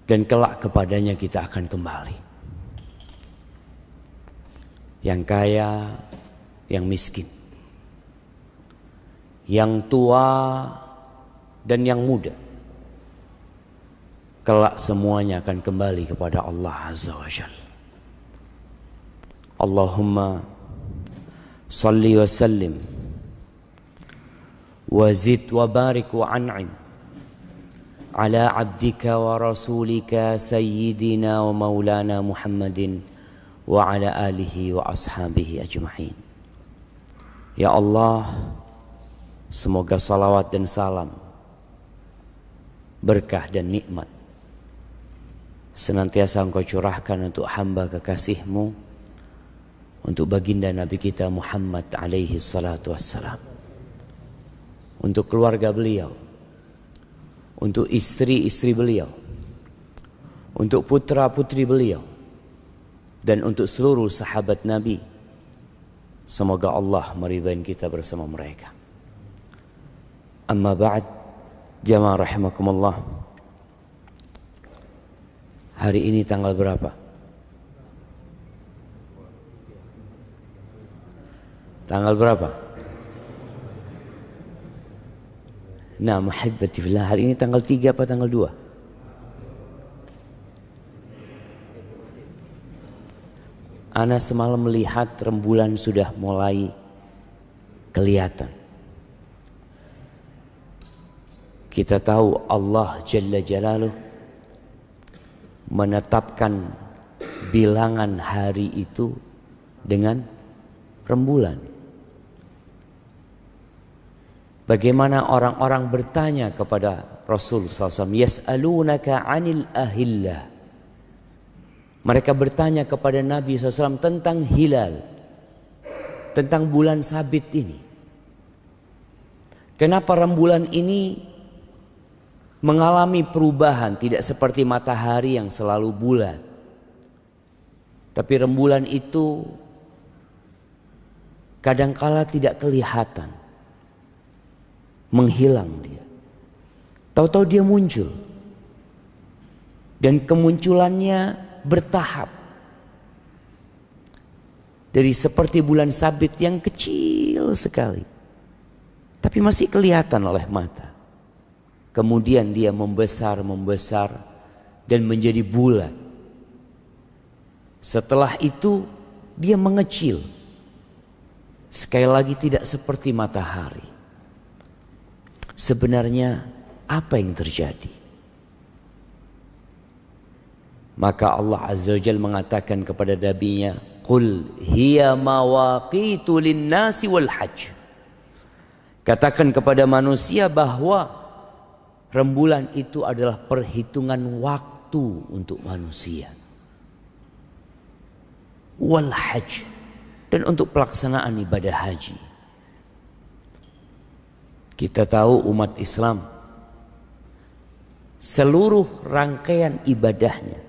dan kelak kepadanya kita akan kembali. Yang kaya, yang miskin, yang tua dan yang muda, kelak semuanya akan kembali kepada Allah Azza wa Jalla. Allahumma salli wa sallim wa zid wa barik wa an'im ala abdika wa rasulika sayyidina wa maulana Muhammadin wa ala alihi wa ashabihi ajma'in. Ya Allah, semoga salawat dan salam, berkah dan nikmat senantiasa Engkau curahkan untuk hamba kekasih-Mu, untuk baginda Nabi kita Muhammad alaihi salatu wassalam, untuk keluarga beliau, untuk istri-istri beliau, untuk putra-putri beliau, dan untuk seluruh sahabat Nabi. Semoga Allah meridhai kita bersama mereka. Amma ba'd, jamaah rahimakumullah. Hari ini tanggal berapa? Tanggal berapa? Nah, muhibbati fillah, hari ini tanggal 3 apa tanggal 2? Ana semalam melihat rembulan sudah mulai kelihatan. Kita tahu Allah Jalla Jalaluh menetapkan bilangan hari itu dengan rembulan. Bagaimana orang-orang bertanya kepada Rasul SAW, yas'alunaka 'anil ahillah. Mereka bertanya kepada Nabi SAW tentang hilal, tentang bulan sabit ini. Kenapa rembulan ini mengalami perubahan, tidak seperti matahari yang selalu bulat, tapi rembulan itu kadangkala tidak kelihatan, menghilang dia. Tahu-tahu dia muncul, dan kemunculannya bertahap. Dari seperti bulan sabit yang kecil sekali, tapi masih kelihatan oleh mata. Kemudian dia membesar dan menjadi bulat. Setelah itu dia mengecil. Sekali lagi tidak seperti matahari. Sebenarnya apa yang terjadi? Maka Allah Azza wa Jalla mengatakan kepada nabinya, "Qul hiya mawaqitu lin-nasi wal hajj." Katakan kepada manusia bahwa rembulan itu adalah perhitungan waktu untuk manusia, wal hajj, dan untuk pelaksanaan ibadah haji. Kita tahu umat Islam seluruh rangkaian ibadahnya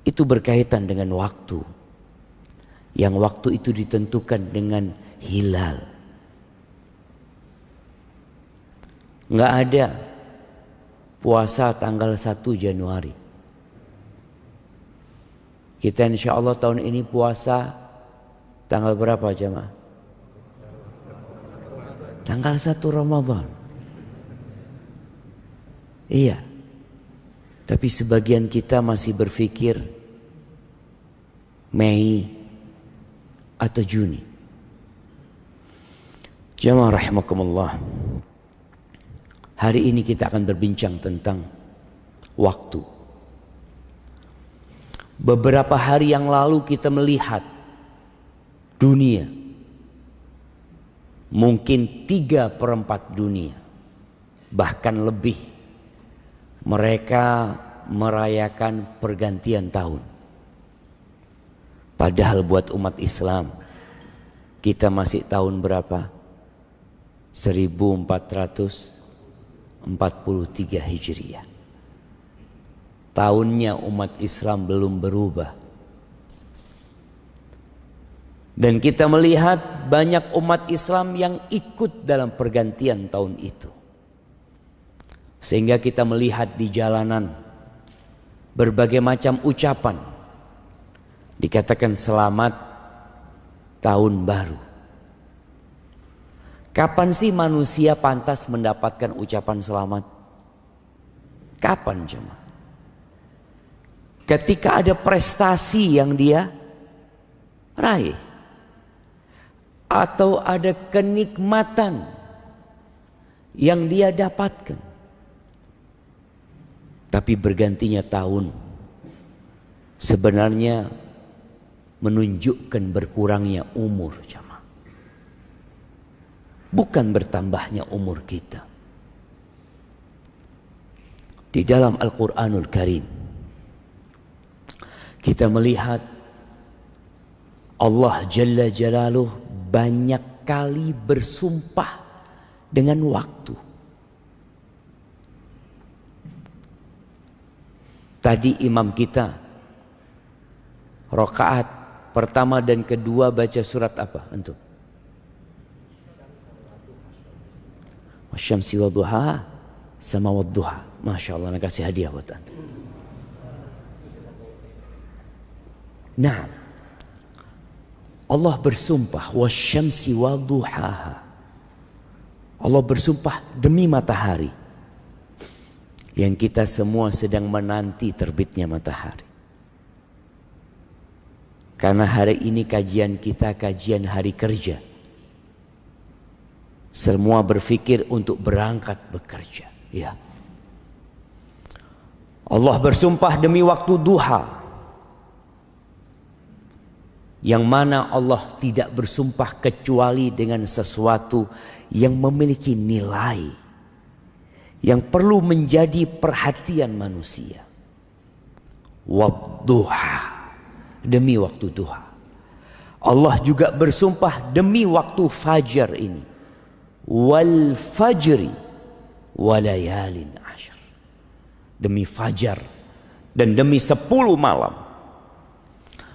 itu berkaitan dengan waktu. Yang waktu itu ditentukan dengan hilal. Nggak ada puasa tanggal 1 Januari. Kita insya Allah tahun ini puasa tanggal berapa jemaah? Tanggal 1 Ramadan. Iya. Tapi sebagian kita masih berpikir Mei atau Juni. Jamaah rahimakumullah. Hari ini kita akan berbincang tentang waktu. Beberapa hari yang lalu kita melihat dunia, mungkin 3/4 dunia, bahkan lebih, mereka merayakan pergantian tahun. Padahal buat umat Islam, kita masih tahun berapa? 1443 Hijriah. Tahunnya umat Islam belum berubah. Dan kita melihat banyak umat Islam yang ikut dalam pergantian tahun itu. Sehingga kita melihat di jalanan berbagai macam ucapan. Dikatakan selamat tahun baru. Kapan sih manusia pantas mendapatkan ucapan selamat? Kapan jemaah? Ketika ada prestasi yang dia raih, atau ada kenikmatan yang dia dapatkan. Tapi bergantinya tahun sebenarnya menunjukkan berkurangnya umur jemaah. Bukan bertambahnya umur kita. Di dalam Al-Quranul Karim kita melihat Allah Jalla Jalaluh banyak kali bersumpah dengan waktu. Tadi imam kita rakaat pertama dan kedua baca surat apa antum? Wasyamsi wadduha sama wadduha. Masya Allah, nak kasih hadiah buat antum. Nah, Allah bersumpah wasyamsi wadduhaha. Allah bersumpah demi matahari yang kita semua sedang menanti terbitnya matahari. Karena hari ini kajian kita kajian hari kerja. Semua berpikir untuk berangkat bekerja. Ya. Allah bersumpah demi waktu duha, yang mana Allah tidak bersumpah kecuali dengan sesuatu yang memiliki nilai, yang perlu menjadi perhatian manusia. Wadduha, demi waktu duha. Allah juga bersumpah demi waktu fajar ini. Wal fajri walayalin ashar. Demi fajar dan demi 10 malam.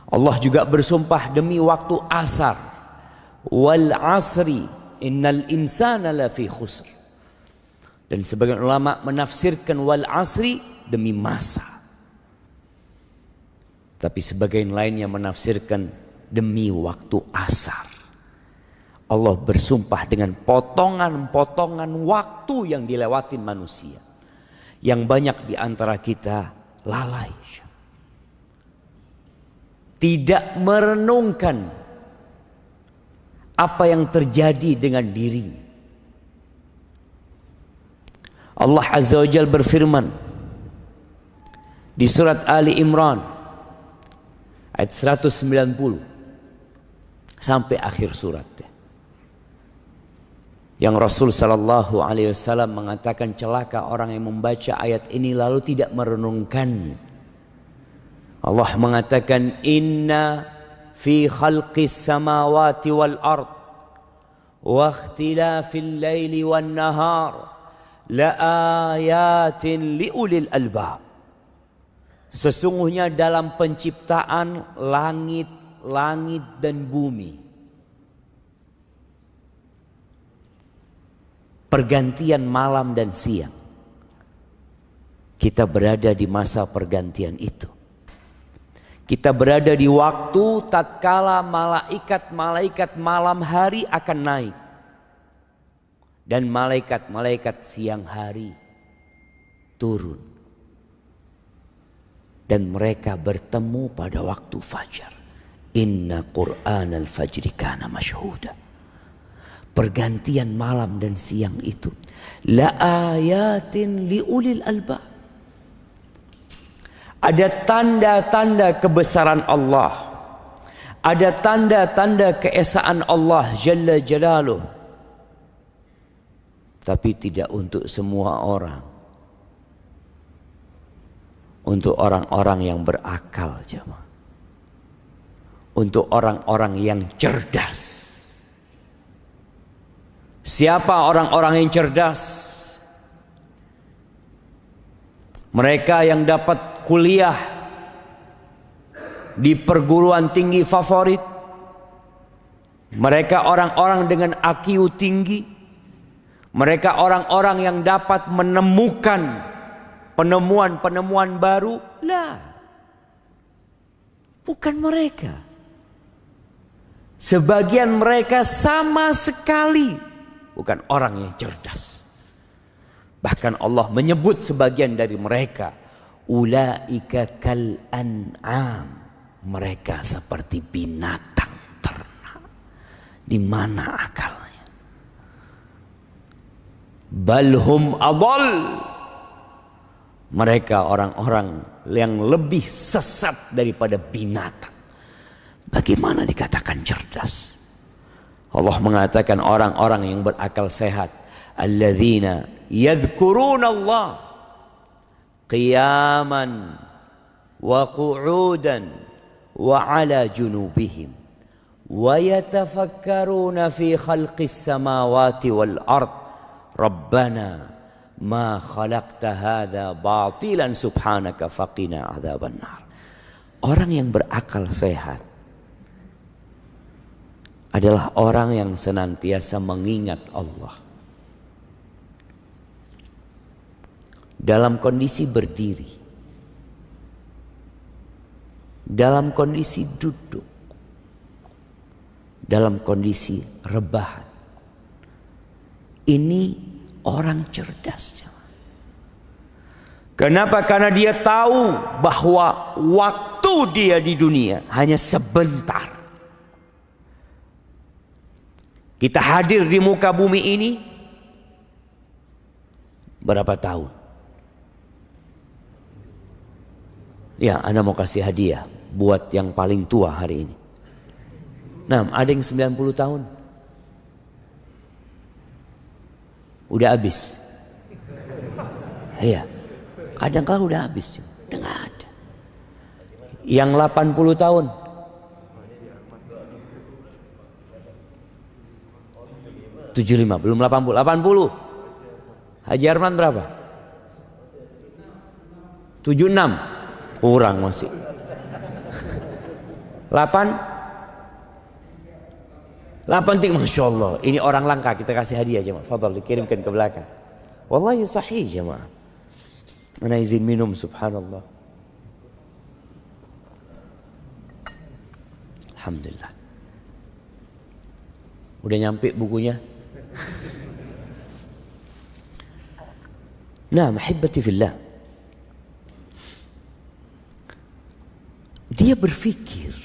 Allah juga bersumpah demi waktu asar. Wal asri innal insana lafi khusr. Dan sebagian ulama menafsirkan wal asri demi masa. Tapi sebagian lainnya menafsirkan demi waktu asar. Allah bersumpah dengan potongan-potongan waktu yang dilewatin manusia, yang banyak di antara kita lalai, tidak merenungkan apa yang terjadi dengan dirinya. Allah Azza wa Jalla berfirman di surat Ali Imran ayat 190 sampai akhir surat, yang Rasul sallallahu alaihi wasallam mengatakan celaka orang yang membaca ayat ini lalu tidak merenungkan. Allah mengatakan inna fi khalqis samawati wal ard wa ikhtilafil laili wan nahar la ayatin liulil albab. Sesungguhnya dalam penciptaan langit dan bumi, pergantian malam dan siang, kita berada di masa pergantian itu. Kita berada di waktu tatkala malaikat malam hari akan naik dan malaikat siang hari turun, dan mereka bertemu pada waktu fajar. Inna Qur'anal fajri kana masyhuda. Pergantian malam dan siang itu la ayatin liulil albab. Ada tanda-tanda kebesaran Allah, ada tanda-tanda keesaan Allah Jalla Jalaluh, tapi tidak untuk semua orang. Untuk orang-orang yang berakal, jemaah. Untuk orang-orang yang cerdas. Siapa orang-orang yang cerdas? Mereka yang dapat kuliah di perguruan tinggi favorit. Mereka orang-orang dengan IQ tinggi. Mereka orang-orang yang dapat menemukan penemuan-penemuan baru? Lah, bukan mereka. Sebagian mereka sama sekali bukan orang yang cerdas. Bahkan Allah menyebut sebagian dari mereka, ulaika kal an'am, mereka seperti binatang ternak. Di mana akalnya? Balhum adall, mereka orang-orang yang lebih sesat daripada binatang. Bagaimana dikatakan cerdas? Allah mengatakan orang-orang yang berakal sehat, alladzina yadhkuruna Allah qiyaman wa qu'udan wa ala junubihim wa yatafakkaruna fi khalqis samawati wal ard rabbana ma khalaqta hadza batilan subhanaka faqina adzaban nar. Orang yang berakal sehat adalah orang yang senantiasa mengingat Allah dalam kondisi berdiri, dalam kondisi duduk, dalam kondisi rebahan. Ini orang cerdas. Kenapa? Karena dia tahu bahwa waktu dia di dunia hanya sebentar. Kita hadir di muka bumi ini berapa tahun? Ya, Anda mau kasih hadiah buat yang paling tua hari ini. Nah, ada yang 90 tahun. Udah habis. Iya. Kadang-kadang udah habis. Udah gak ada. Yang 80 tahun. Belum 80. Haji Arman berapa? 76. Kurang masih. 8 Masya Allah. Ini orang langka, kita kasih hadiah jemaah. Fadal, dikirimkan ke belakang. Wallahi sahih jemaah. Ana izin minum, subhanallah. Alhamdulillah. Udah nyampe bukunya. Nah, mahibbati fillah. Dia berfikir,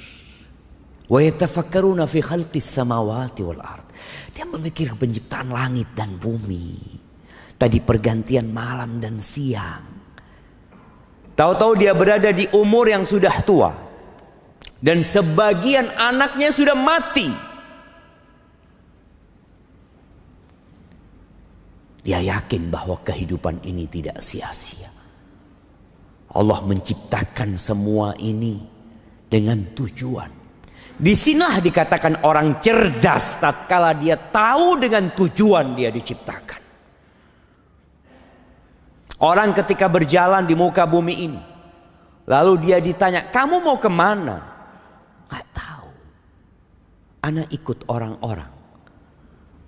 wa yatafakkaruna fi khalqis samawati wal ard. Dia memikir penciptaan langit dan bumi. Tadi pergantian malam dan siang. Tahu-tahu dia berada di umur yang sudah tua. Dan sebagian anaknya sudah mati. Dia yakin bahwa kehidupan ini tidak sia-sia. Allah menciptakan semua ini dengan tujuan. Di sinilah dikatakan orang cerdas tatkala dia tahu dengan tujuan dia diciptakan. Orang ketika berjalan di muka bumi ini, lalu dia ditanya, kamu mau kemana? Gak tahu. Ana ikut orang-orang.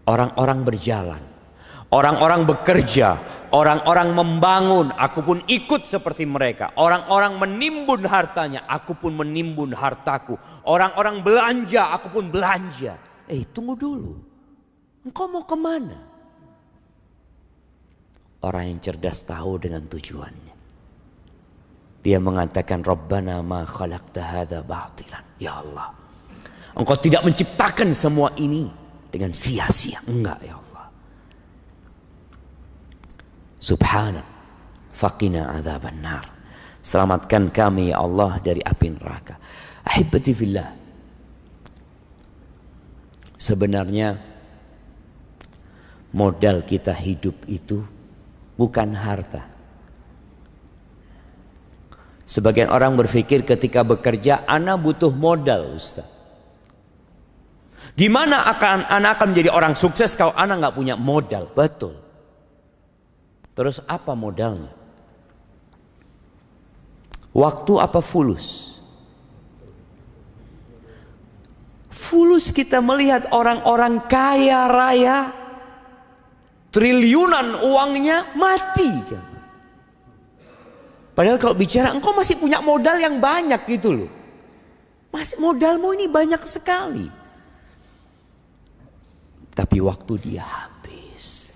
Orang-orang berjalan. Orang-orang bekerja, orang-orang membangun, aku pun ikut seperti mereka. Orang-orang menimbun hartanya, aku pun menimbun hartaku. Orang-orang belanja, aku pun belanja. Tunggu dulu. Engkau mau kemana? Orang yang cerdas tahu dengan tujuannya. Dia mengatakan, Rabbana ma khalaqta hadza batilan. Ya Allah, Engkau tidak menciptakan semua ini dengan sia-sia. Enggak ya Allah. Subhanak faqina adzaban nar. Selamatkan kami ya Allah dari api neraka. Ahibbati fillah. Sebenarnya modal kita hidup itu bukan harta. Sebagian orang berpikir ketika bekerja ana butuh modal, Ustaz. Gimana ana akan menjadi orang sukses kalau ana nggak punya modal? Betul. Terus apa modalnya? Waktu apa fulus? Fulus kita melihat orang-orang kaya raya, triliunan uangnya mati. Padahal kalau bicara engkau masih punya modal yang banyak gitu loh. Masih modalmu ini banyak sekali. Tapi waktu dia habis.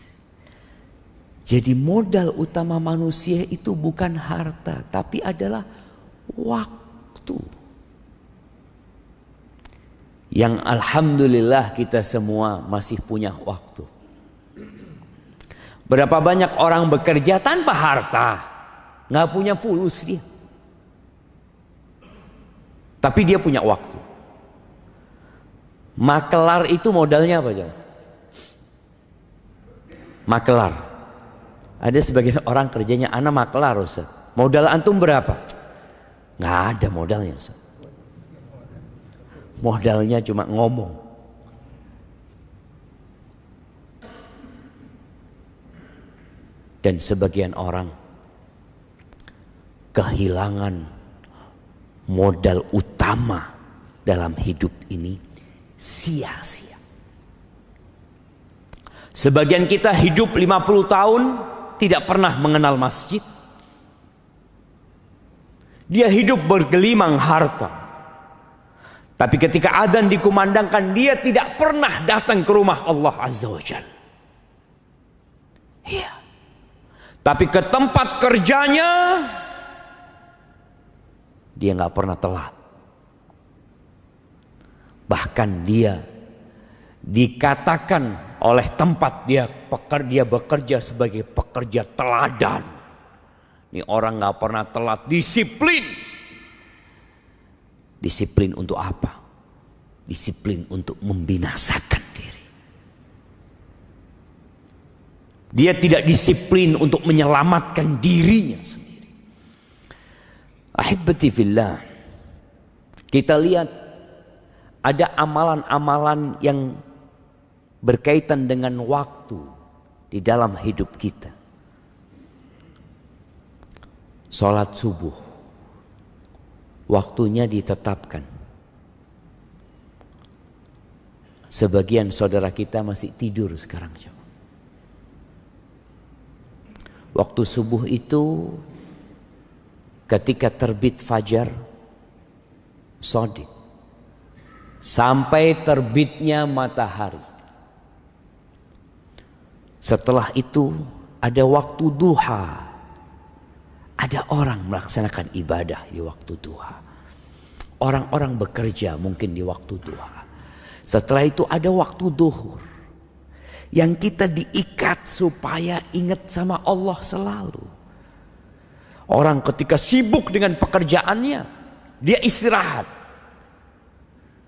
Jadi modal utama manusia itu bukan harta, tapi adalah waktu. Yang alhamdulillah kita semua masih punya waktu. Berapa banyak orang bekerja tanpa harta, nggak punya fulus dia. Tapi dia punya waktu. Makelar itu modalnya apa aja? Makelar. Ada sebagian orang kerjanya anak makelar, Ustaz. Modal antum berapa? Nggak ada modalnya, Ustaz. Modalnya cuma ngomong. Dan sebagian orang kehilangan modal utama dalam hidup ini sia-sia. Sebagian kita hidup 50 tahun tidak pernah mengenal masjid. Dia hidup bergelimang harta. Tapi ketika adzan dikumandangkan, dia tidak pernah datang ke rumah Allah Azza wa Jalla. Iya. Tapi ke tempat kerjanya dia nggak pernah telat. Bahkan dia dikatakan oleh tempat dia bekerja sebagai pekerja teladan. Ini orang nggak pernah telat, disiplin. Disiplin untuk apa? Disiplin untuk membinasakan diri. Dia tidak disiplin untuk menyelamatkan dirinya sendiri. Ahibati fillah. Kita lihat ada amalan-amalan yang berkaitan dengan waktu di dalam hidup kita. Salat subuh. Waktunya ditetapkan. Sebagian saudara kita masih tidur sekarang. Waktu subuh itu ketika terbit fajar shadiq sampai terbitnya matahari. Setelah itu ada waktu duha. Ada orang melaksanakan ibadah di waktu duha. Orang-orang bekerja mungkin di waktu duha. Setelah itu ada waktu duhur. Yang kita diikat supaya ingat sama Allah selalu. Orang ketika sibuk dengan pekerjaannya, dia istirahat.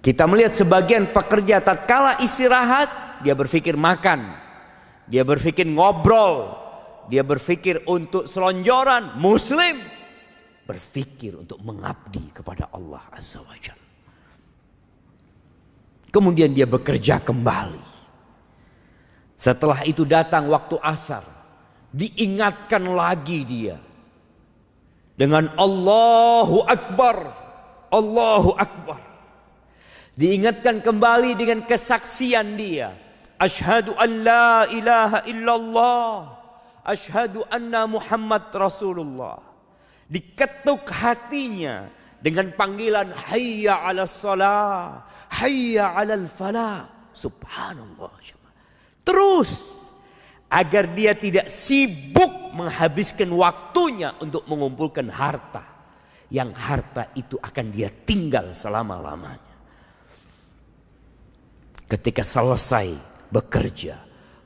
Kita melihat sebagian pekerja tatkala istirahat, dia berpikir makan. Dia berpikir ngobrol. Dia berpikir untuk selonjoran. Muslim berpikir untuk mengabdi kepada Allah Azza wa Jalla. Kemudian dia bekerja kembali. Setelah itu datang waktu asar. Diingatkan lagi dia. Dengan Allahu Akbar. Allahu Akbar. Diingatkan kembali dengan kesaksian dia. Asyhadu an la ilaha illallah. Asyhadu anna Muhammad Rasulullah. Diketuk hatinya dengan panggilan hayya 'alas shalah, hayya 'alal falah. Subhanallah. Terus agar dia tidak sibuk menghabiskan waktunya untuk mengumpulkan harta. Yang harta itu akan dia tinggal selama-lamanya. Ketika selesai bekerja,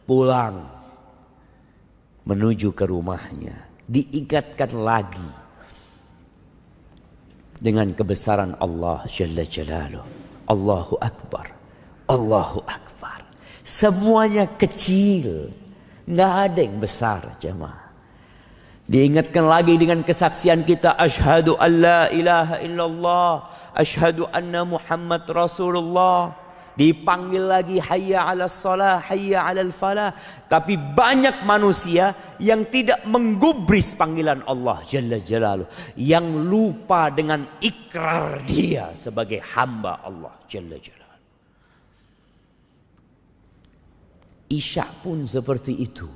pulang menuju ke rumahnya, diingatkan lagi dengan kebesaran Allah Jalla Jalaluh. Allahu Akbar, Allahu Akbar. Semuanya kecil, nggak ada yang besar, jemaah. Diingatkan lagi dengan kesaksian kita, asyhadu an la ilaha illallah, asyhadu anna Muhammad Rasulullah. Dipanggil lagi hayya 'alas shalah, hayya 'alal falah. Tapi banyak manusia yang tidak menggubris panggilan Allah Jalla Jalaluh, yang lupa dengan ikrar dia sebagai hamba Allah Jalla Jalaluh. Isya pun seperti itu.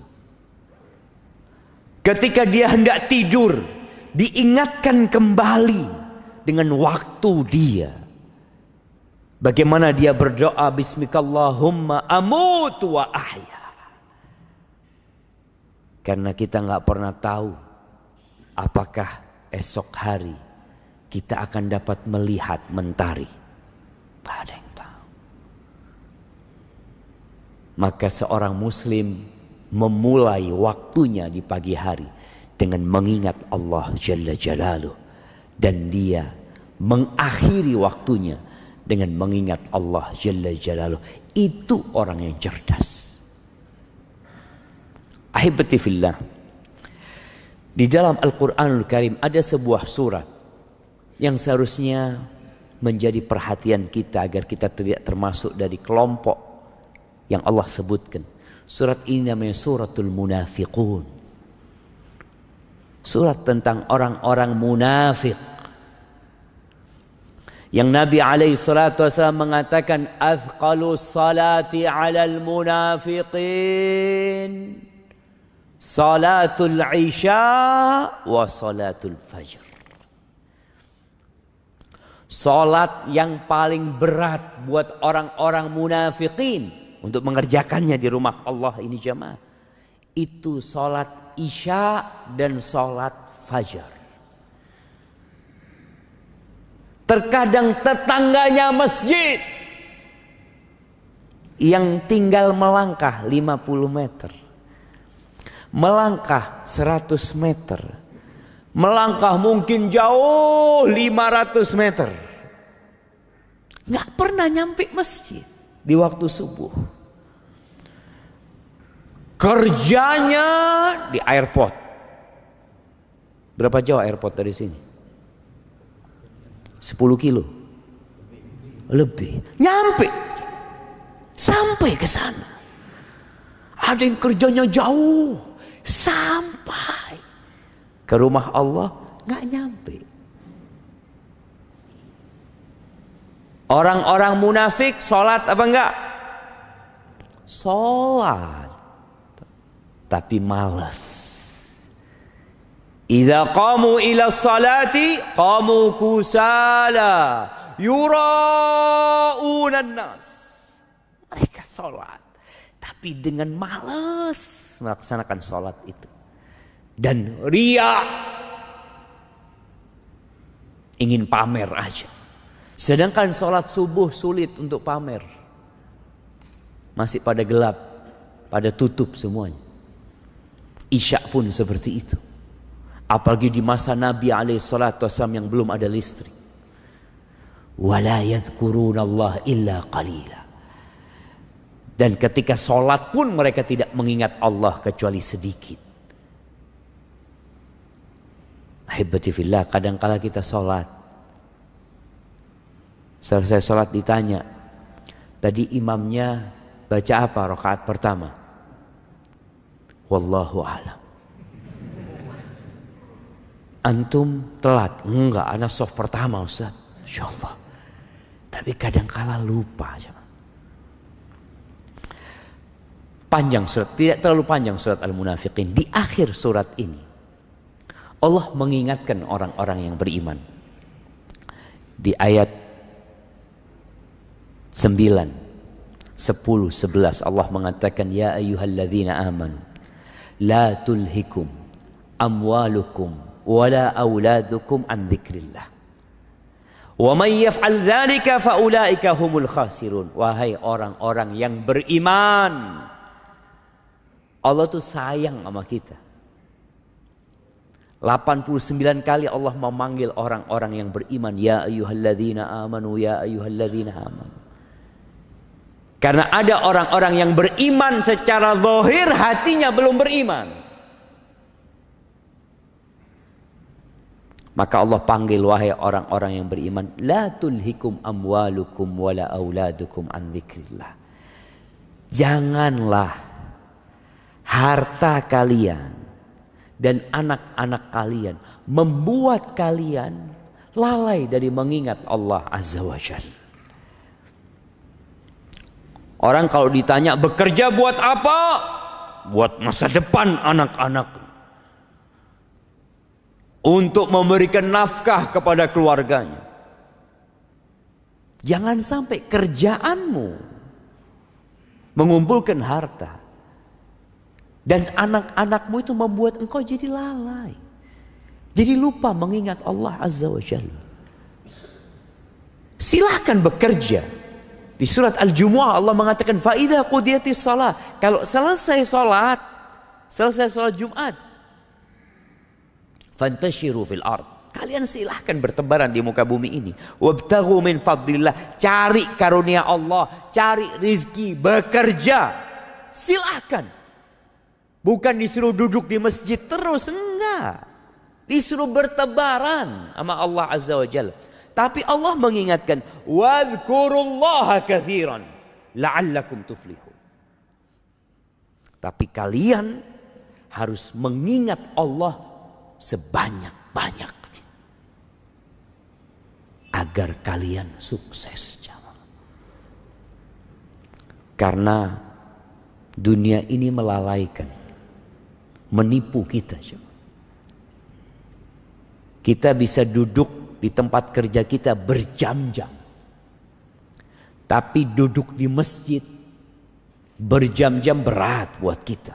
Ketika dia hendak tidur, diingatkan kembali dengan waktu dia. Bagaimana dia berdoa, bismikallahumma amutu wa ahya. Karena kita nggak pernah tahu apakah esok hari kita akan dapat melihat mentari. Tak ada yang tahu. Maka seorang muslim memulai waktunya di pagi hari dengan mengingat Allah Jalla Jalaluh. Dan dia mengakhiri waktunya dengan mengingat Allah Jalla Jalaluh. Itu orang yang cerdas. Ahibati fillah, di dalam Al-Quranul Karim ada sebuah surat yang seharusnya menjadi perhatian kita agar kita tidak termasuk dari kelompok yang Allah sebutkan. Surat ini namanya Suratul Munafiqun. Surat tentang orang-orang munafik. Yang Nabi SAW mengatakan, Athqalu salati alal munafiqin salatul isya wa salatul fajr. Salat yang paling berat buat orang-orang munafikin untuk mengerjakannya di rumah Allah ini jamaah, itu salat isya dan salat fajar. Terkadang tetangganya masjid yang tinggal melangkah 50 meter, melangkah 100 meter, melangkah mungkin jauh 500 meter, nggak pernah nyampe masjid di waktu subuh. Kerjanya di airport. Berapa jauh airport dari sini? 10 kilo lebih, nyampe sampai ke sana. Ada yang kerjanya jauh, sampai ke rumah Allah nggak nyampe. Orang-orang munafik sholat apa enggak? Sholat, tapi malas. Idza qamu ila salati qamu kusala yura'unan nas. Mereka sholat tapi dengan malas melaksanakan sholat itu. Dan ria, ingin pamer aja. Sedangkan sholat subuh sulit untuk pamer. Masih pada gelap, pada tutup semuanya. Isya pun seperti itu. Apalagi di masa Nabi SAW yang belum ada listrik. Wala yadhkurunallah illa qalila. Dan ketika sholat pun mereka tidak mengingat Allah kecuali sedikit. Ahibati fillah, kadangkala kita sholat, selesai sholat ditanya, tadi imamnya baca apa rakaat pertama? Wallahu a'lam. Antum telat? Enggak, ana soft pertama Ustaz. Insyaallah. Tapi kadangkala lupa. Panjang surat, tidak terlalu panjang surat Al-Munafiqin. Di akhir surat ini Allah mengingatkan orang-orang yang beriman. Di ayat 9, 10, 11 Allah mengatakan, ya ayyuhalladzina amanu la tulhikum amwalukum wala auladukum an dzikrillah wa man yaf'al dzalika fa ulaika humul khasirun. Wahai orang-orang yang beriman, Allah tuh sayang sama kita. 89 kali Allah memanggil orang-orang yang beriman, ya ayyuhalladzina amanu, ya ayyuhalladzina amanu. Karena ada orang-orang yang beriman secara zahir, hatinya belum beriman. Maka Allah panggil, wahai orang-orang yang beriman, la tulhikum amwalukum wala auladukum an dzikrillah. Janganlah harta kalian dan anak-anak kalian membuat kalian lalai dari mengingat Allah Azza wa Jalla. Orang kalau ditanya bekerja buat apa? Buat masa depan anak-anak. untuk memberikan nafkah kepada keluarganya. Jangan sampai kerjaanmu mengumpulkan harta dan anak-anakmu itu membuat engkau jadi lalai, jadi lupa mengingat Allah Azza wa Jalla. Silahkan bekerja. Di surat Al-Jumu'ah Allah mengatakan fa'idha qudiyatis salat. Kalau selesai salat Jumat, fantashiru fil ard. Kalian silahkan bertebaran di muka bumi ini. Wabtaghu min fadlillah. Cari karunia Allah, cari rizki, bekerja. Silahkan. Bukan disuruh duduk di masjid terus, enggak. Disuruh bertebaran sama Allah Azza wa Jalla. Tapi Allah mengingatkan, wadhkurullaha katsiran la'allakum tuflihun. Tapi kalian harus mengingat Allah sebanyak-banyaknya agar kalian sukses. Karena dunia ini melalaikan, menipu kita. Kita bisa duduk di tempat kerja kita berjam-jam, tapi duduk di masjid berjam-jam berat buat kita.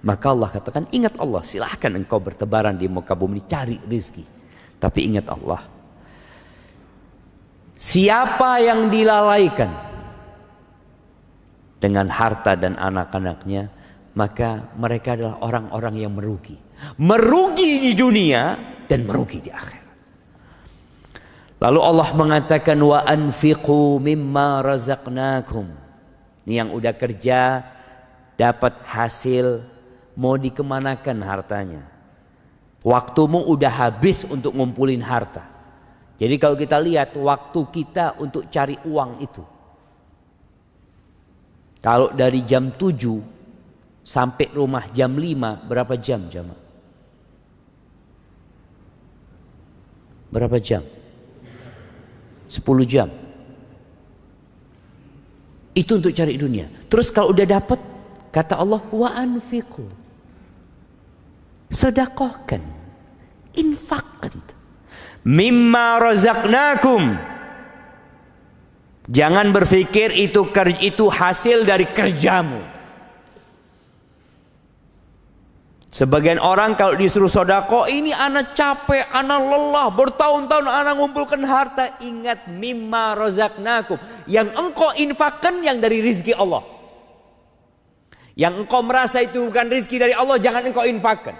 Maka Allah katakan, ingat Allah, silahkan engkau bertebaran di muka bumi cari rezeki, tapi ingat Allah. Siapa yang dilalaikan dengan harta dan anak-anaknya, maka mereka adalah orang-orang yang merugi. Merugi di dunia dan merugi di akhirat. Lalu Allah mengatakan wa anfiqu mimma razaqnakum. Ini yang udah kerja dapat hasil, mau dikemanakan hartanya? Waktumu udah habis untuk ngumpulin harta. Jadi kalau kita lihat waktu kita untuk cari uang itu, kalau dari jam 7 sampai rumah jam 5, berapa jam jamaah? Berapa jam? 10 jam. Itu untuk cari dunia. Terus kalau udah dapat, kata Allah, wa anfiqu. Sedekahkan, infakkan. Mimma razaqnakum. Jangan berpikir itu hasil dari kerjamu. Sebagian orang kalau disuruh sodako, ini anak capek, anak lelah, bertahun-tahun anak ngumpulkan harta. Ingat mimma razaqnakum. Yang engkau infakkan yang dari rizki Allah. Yang engkau merasa itu bukan rizki dari Allah, jangan engkau infakkan.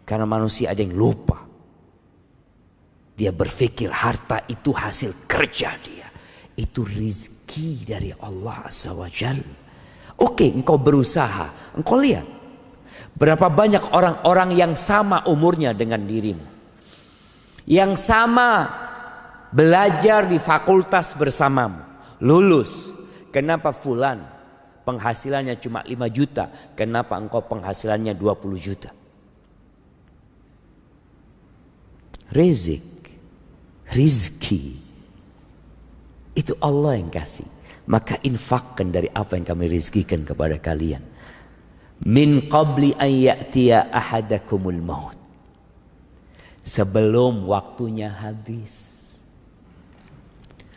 Karena manusia ada yang lupa. Dia berpikir harta itu hasil kerja dia. Itu rizki dari Allah Azza wa Jalla. Oke, engkau berusaha, engkau lihat berapa banyak orang-orang yang sama umurnya dengan dirimu, yang sama belajar di fakultas bersamamu, lulus. Kenapa fulan penghasilannya cuma 5 juta, kenapa engkau penghasilannya 20 juta? Rizki itu Allah yang kasih. Maka infakkan dari apa yang kami rizkikan kepada kalian. Min qabli an ya'tiya ahadakumul maut. Sebelum waktunya habis.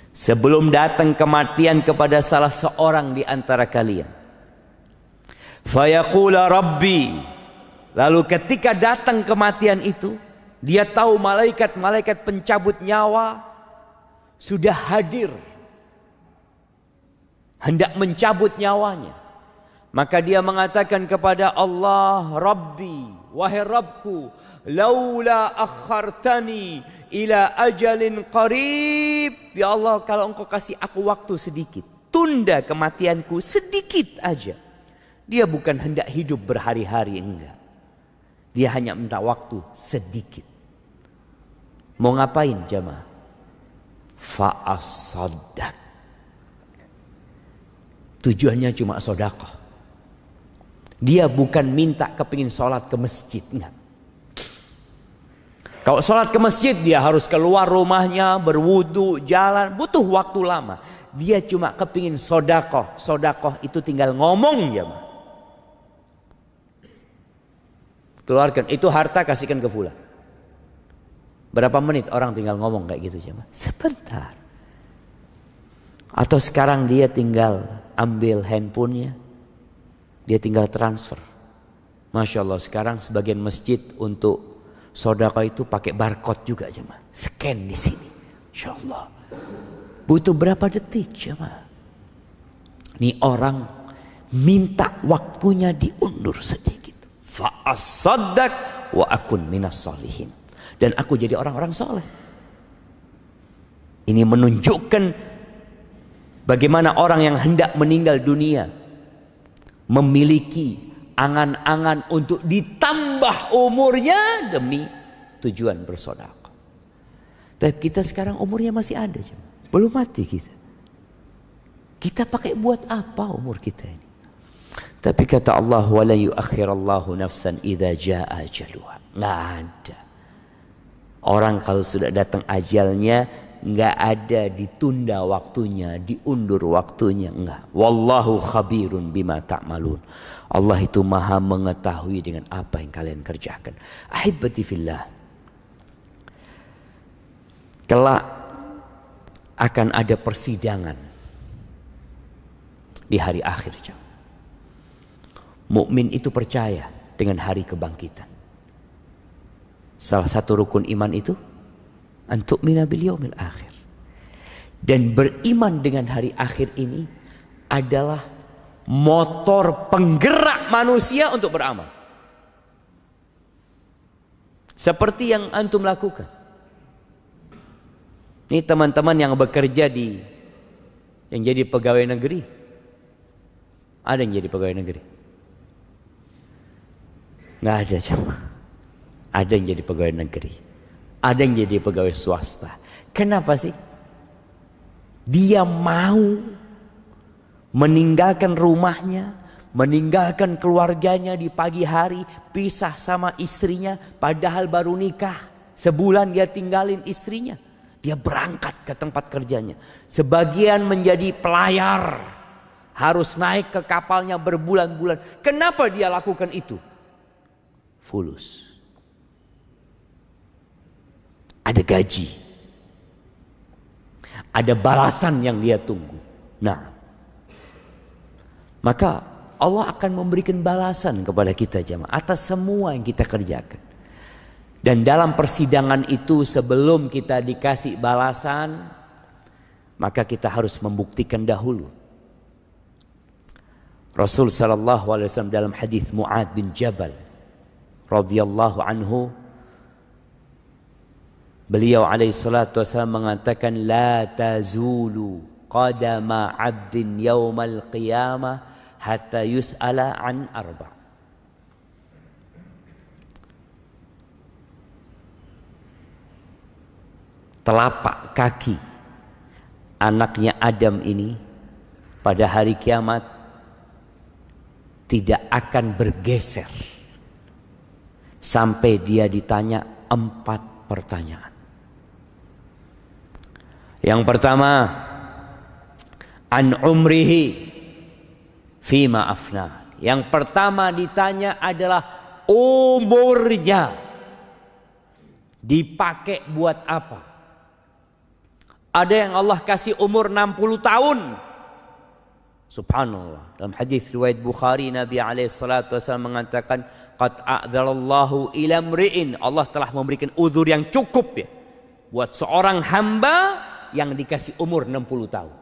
Sebelum datang kematian kepada salah seorang di antara kalian. Fayaqula Rabbi. Lalu ketika datang kematian itu, dia tahu malaikat-malaikat pencabut nyawa sudah hadir, hendak mencabut nyawanya. Maka dia mengatakan kepada Allah, Rabbi, wahai Rabbku, laula akhartani ila ajalin qarib. Ya Allah, kalau engkau kasih aku waktu sedikit, tunda kematianku sedikit aja. Dia bukan hendak hidup berhari-hari, enggak. Dia hanya minta waktu sedikit. Mau ngapain jamaah? Fa'asaddaq. Tujuannya cuma sedekah. Dia bukan minta kepingin sholat ke masjid, enggak. Kalau sholat ke masjid dia harus keluar rumahnya, berwudu, jalan, butuh waktu lama. Dia cuma kepingin sedekah. Sedekah itu tinggal ngomong ya. Keluarkan itu harta, kasihkan ke fulan. Berapa menit orang tinggal ngomong kayak gitu jemaah? Sebentar. Atau sekarang dia tinggal ambil handphonenya, dia tinggal transfer. Masya Allah, sekarang sebagian masjid untuk sedekah itu pakai barcode juga jemaah. Scan di sini. Masya Allah. Butuh berapa detik jemaah? Ini orang minta waktunya diundur sedikit. Fa'asaddaq wa akun minas solihin. Dan aku jadi orang-orang soleh. Ini menunjukkan bagaimana orang yang hendak meninggal dunia memiliki angan-angan untuk ditambah umurnya demi tujuan bersedekah. Tapi kita sekarang umurnya masih ada, belum mati kita. Kita pakai buat apa umur kita ini? Tapi kata Allah, wala yuakhirallahu nafsan idza jaa ajaluha. Nggak ada. Orang kalau sudah datang ajalnya, nggak ada ditunda waktunya, diundur waktunya, enggak. Wallahu khabirun bima ta'malun. Allah itu maha mengetahui dengan apa yang kalian kerjakan. Ahibati fillah. Kelak akan ada persidangan di hari akhir. Mukmin itu percaya dengan hari kebangkitan. Salah satu rukun iman itu antuk mina bil yaumil akhir. Dan beriman dengan hari akhir ini adalah motor penggerak manusia untuk beramal. Seperti yang antum lakukan. Ini teman-teman yang bekerja yang jadi pegawai negeri. Ada yang jadi pegawai negeri? Nggak ada cuma. Ada yang jadi pegawai negeri. Ada yang jadi pegawai swasta. Kenapa sih? Dia mau meninggalkan rumahnya, meninggalkan keluarganya di pagi hari, pisah sama istrinya, padahal baru nikah. Sebulan dia tinggalin istrinya. Dia berangkat ke tempat kerjanya. Sebagian menjadi pelayar, harus naik ke kapalnya berbulan-bulan. Kenapa dia lakukan itu? Fulus. Ada gaji. Ada balasan yang dia tunggu. Nah, maka Allah akan memberikan balasan kepada kita jemaah atas semua yang kita kerjakan. Dan dalam persidangan itu sebelum kita dikasih balasan, maka kita harus membuktikan dahulu. Rasul sallallahu alaihi wasallam dalam hadis Mu'ad bin Jabal radhiyallahu anhu, beliau alaihi salatu wasallam mengatakan, la tazulu qadama 'abdin yaumal qiyamah hatta yus'ala an arba'. Telapak kaki anaknya Adam ini pada hari kiamat tidak akan bergeser sampai dia ditanya 4 pertanyaan. Yang pertama, an umrihi fima afna. Yang pertama ditanya adalah umurnya dipakai buat apa? Ada yang Allah kasih umur 60 tahun. Subhanallah. Dalam hadis riwayat Bukhari, Nabi SAW mengatakan, qad a'dzarallahu ila mri'in. Allah telah memberikan uzur yang cukup ya buat seorang hamba yang dikasih umur 60 tahun.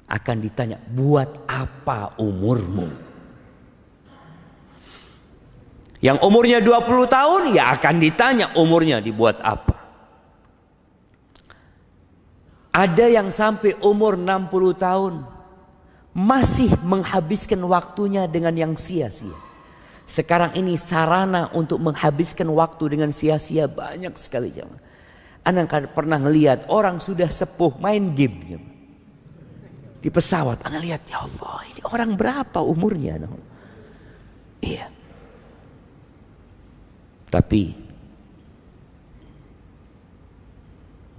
Akan ditanya, buat apa umurmu? Yang umurnya 20 tahun ya akan ditanya umurnya dibuat apa. Ada yang sampai umur 60 tahun masih menghabiskan waktunya dengan yang sia-sia. Sekarang ini sarana untuk menghabiskan waktu dengan sia-sia banyak sekali jemaah. Anda pernah ngelihat orang sudah sepuh main game jemaah. Di pesawat Anda lihat, ya Allah, ini orang berapa umurnya? Iya. Tapi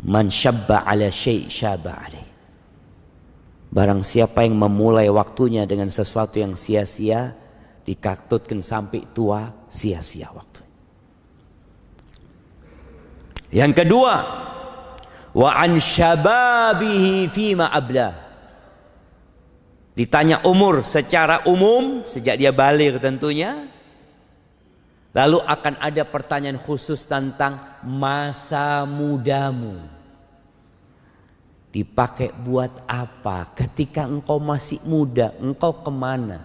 man syabba ala syai' syaba alaih. Barang siapa yang memulai waktunya dengan sesuatu yang sia-sia, Dikatutkan sampai tua, sia-sia waktu. Yang kedua, wa an syababihi fima ablah. Ditanya umur secara umum sejak dia balik tentunya. Lalu akan ada pertanyaan khusus tentang masa mudamu. Dipakai buat apa? Ketika engkau masih muda, engkau kemana?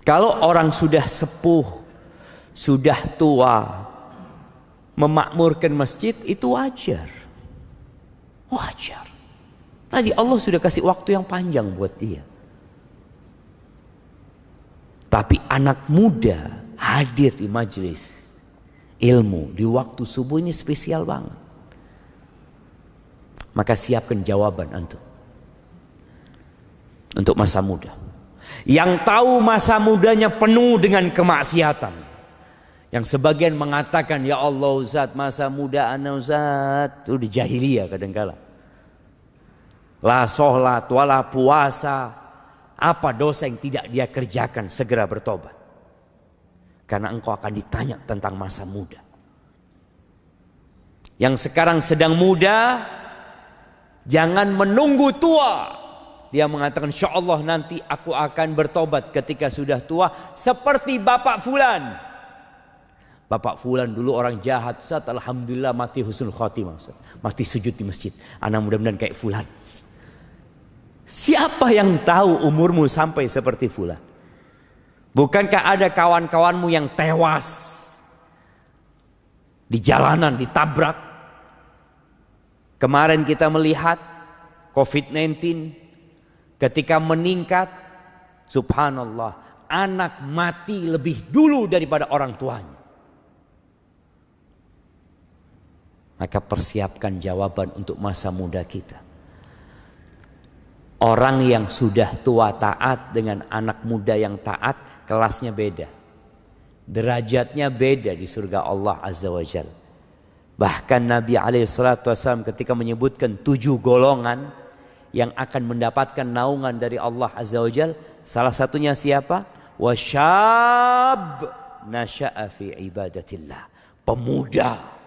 Kalau orang sudah sepuh, sudah tua, memakmurkan masjid, itu wajar. Wajar. Tadi Allah sudah kasih waktu yang panjang buat dia. Tapi anak muda hadir di majelis ilmu di waktu subuh ini spesial banget. Maka siapkan jawaban antum untuk masa muda. Yang tahu masa mudanya penuh dengan kemaksiatan. Yang sebagian mengatakan, ya Allah Ustaz, masa muda ana Ustaz, itu di jahiliyah kadang-kala. La sholat, wala puasa. Apa dosa yang tidak dia kerjakan, segera bertobat. Karena engkau akan ditanya tentang masa muda. Yang sekarang sedang muda, jangan menunggu tua. Dia mengatakan, insya Allah nanti aku akan bertobat ketika sudah tua. Seperti Bapak Fulan. Bapak Fulan dulu orang jahat, Ustaz, alhamdulillah mati husnul khotimah, Ustaz. Mati sujud di masjid. Anak mudah-mudahan kayak Fulan. Siapa yang tahu umurmu sampai seperti Fulan? Bukankah ada kawan-kawanmu yang tewas di jalanan, ditabrak? Kemarin kita melihat COVID-19 ketika meningkat, subhanallah, anak mati lebih dulu daripada orang tuanya. Maka persiapkan jawaban untuk masa muda kita. Orang yang sudah tua taat dengan anak muda yang taat, kelasnya beda. Derajatnya beda di surga Allah Azza wa Jalla. Bahkan Nabi SAW ketika menyebutkan 7 golongan yang akan mendapatkan naungan dari Allah Azza wa Jalla, salah satunya siapa? Wasyab nasya'a fi ibadatillah. Pemuda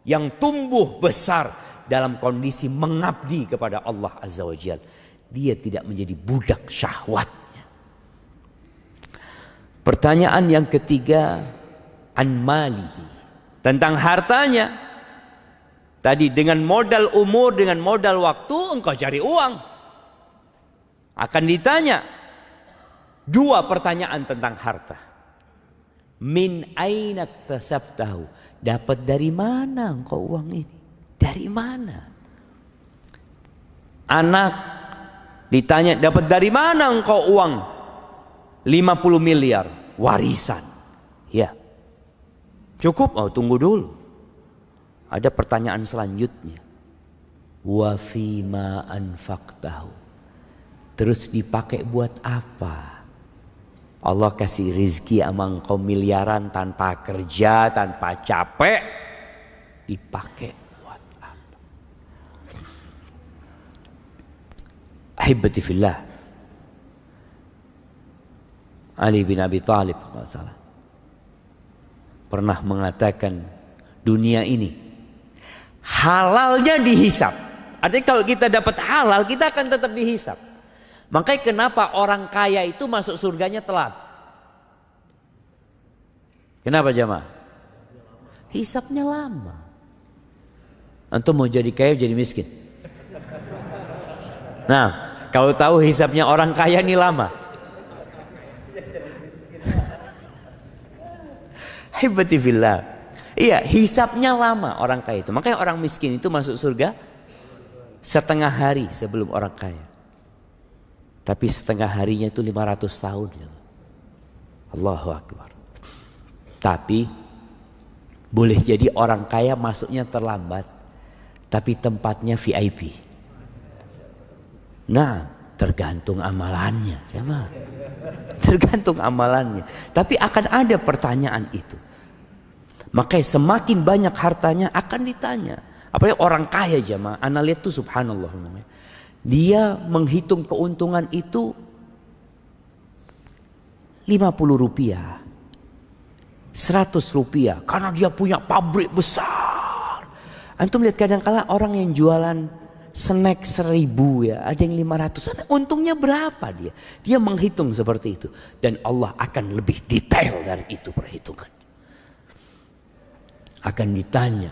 yang tumbuh besar dalam kondisi mengabdi kepada Allah Azza wa Jalla. Dia tidak menjadi budak syahwatnya. Pertanyaan yang ketiga, an malihi, tentang hartanya. Tadi dengan modal umur, dengan modal waktu engkau cari uang. Akan ditanya 2 pertanyaan tentang harta. Min aina iktasabtahu, dapat dari mana engkau uang ini? Dari mana? Anak ditanya, dapat dari mana engkau uang 50 miliar warisan? Ya. Cukup? Oh, tunggu dulu. Ada pertanyaan selanjutnya. Wa fima anfaqtahu. Terus dipakai buat apa? Allah kasih rizki sama engkau miliaran tanpa kerja, tanpa capek. Dipakai buat apa? Ahibati fillah. Ali bin Abi Thalib pernah mengatakan, dunia ini halalnya dihisap. Artinya kalau kita dapat halal, kita akan tetap dihisap. Makanya kenapa orang kaya itu masuk surganya telat? Kenapa jamaah? Hisapnya lama. Antum mau jadi kaya jadi miskin. Nah, kalau tahu hisapnya orang kaya ini lama. Hibati fillah. Iya, hisapnya lama orang kaya itu. Makanya orang miskin itu masuk surga setengah hari sebelum orang kaya. Tapi setengah harinya itu 500 tahun. Ya. Allahu Akbar. Tapi boleh jadi orang kaya masuknya terlambat, tapi tempatnya VIP. Nah, tergantung amalannya, jemaah. Tergantung amalannya. Tapi akan ada pertanyaan itu. Makanya semakin banyak hartanya akan ditanya. Apalagi orang kaya jemaah. Ana lihat tuh subhanallah namanya. Dia menghitung keuntungan itu Rp50, Rp100 karena dia punya pabrik besar. Antum lihat kadang-kala orang yang jualan snack 1.000 ya, ada yang 500. Untungnya berapa dia? Dia menghitung seperti itu. Dan Allah akan lebih detail dari itu perhitungan. Akan ditanya.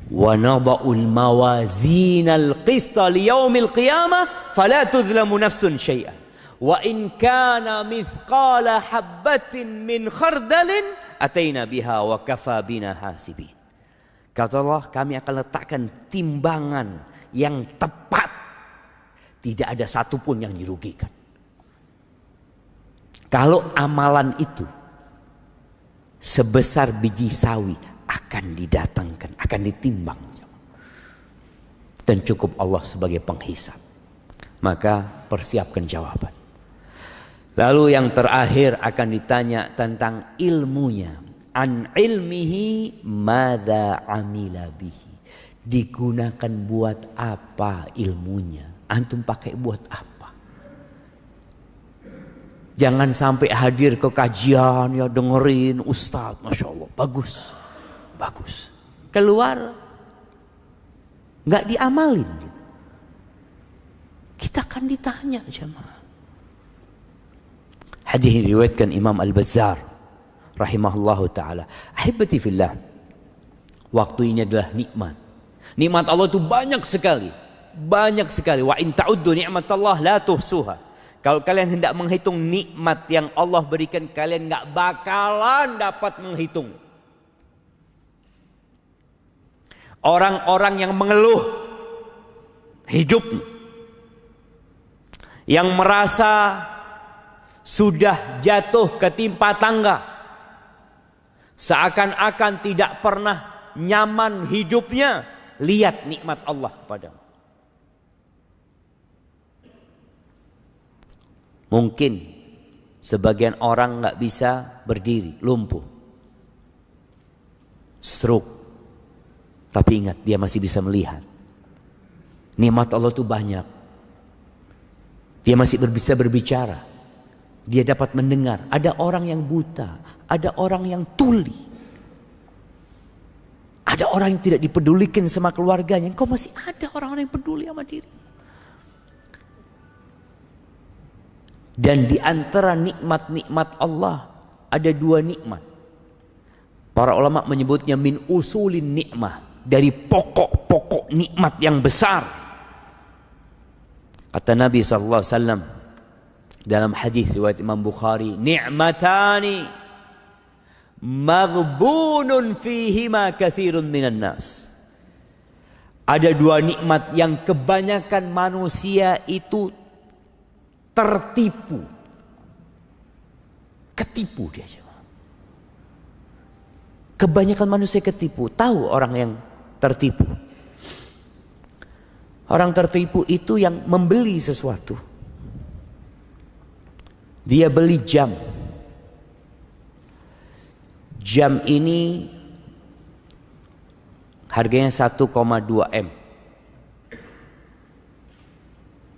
Wa nada'ul mawazinal qista liyaumil qiyamah fala tuzlamu nafsun syai'an. Wa in kana mithqala habbatin min khardalin ataina biha wa kafa bina hasibin. Kata Allah, kami akan letakkan timbangan yang tepat. Tidak ada satupun yang dirugikan. Kalau amalan itu sebesar biji sawi akan didatangkan, akan ditimbang. Dan cukup Allah sebagai penghisab. Maka persiapkan jawaban. Lalu yang terakhir akan ditanya tentang ilmunya. An ilmihi madza amila bihi. Digunakan buat apa ilmunya? Antum pakai buat apa? Jangan sampai hadir ke kajian ya dengerin ustaz, Masya Allah, bagus. Bagus. Keluar nggak diamalin gitu. Kita akan ditanya jemaah. Hadis ini diriwayatkan Imam Al-Bazzar rahimahullahu taala. Ahibati fillah. Waktu ini adalah nikmat. Nikmat Allah itu banyak sekali. Banyak sekali. Wa in ta'uddu ni'matallah la tuhsuha. Kalau kalian hendak menghitung nikmat yang Allah berikan, kalian enggak bakalan dapat menghitung. Orang-orang yang mengeluh hidupnya, yang merasa sudah jatuh ketimpa tangga, seakan-akan tidak pernah nyaman hidupnya, lihat nikmat Allah padamu. Mungkin sebagian orang nggak bisa berdiri, lumpuh, stroke, tapi ingat dia masih bisa melihat. Nikmat Allah itu banyak. Dia masih bisa berbicara. Dia dapat mendengar. Ada orang yang buta, ada orang yang tuli, ada orang yang tidak dipedulikan sama keluarganya. Kok masih ada orang-orang yang peduli sama diri. Dan di antara nikmat-nikmat Allah ada dua nikmat. Para ulama menyebutnya min usulin nikmah, dari pokok-pokok nikmat yang besar. Kata Nabi SAW dalam hadis riwayat Imam Bukhari, ni'matani maghbunun fihima katsirun minan nas. Ada dua nikmat yang kebanyakan manusia itu tertipu. Ketipu dia. Kebanyakan manusia ketipu. Tahu orang yang tertipu? Orang tertipu itu yang membeli sesuatu. Dia beli jam. Jam ini harganya 1,2 M.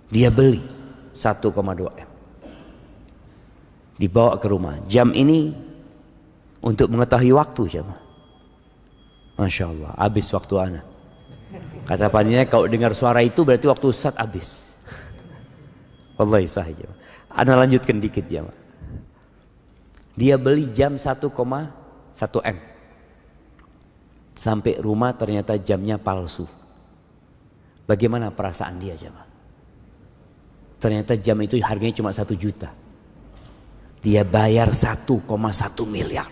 Dia beli 1,2 M. Dibawa ke rumah. Jam ini untuk mengetahui waktu, jemaah. Masya Allah, habis waktu ana. Kata panitia, kalau dengar suara itu berarti waktu Ustaz habis. Wallahi sahih, jemaah. Ana lanjutkan dikit, jemaah. Dia beli jam 1,1 M. Sampai rumah ternyata jamnya palsu. Bagaimana perasaan dia, jemaah? Ternyata jam itu harganya cuma 1 juta. Dia bayar 1,1 miliar.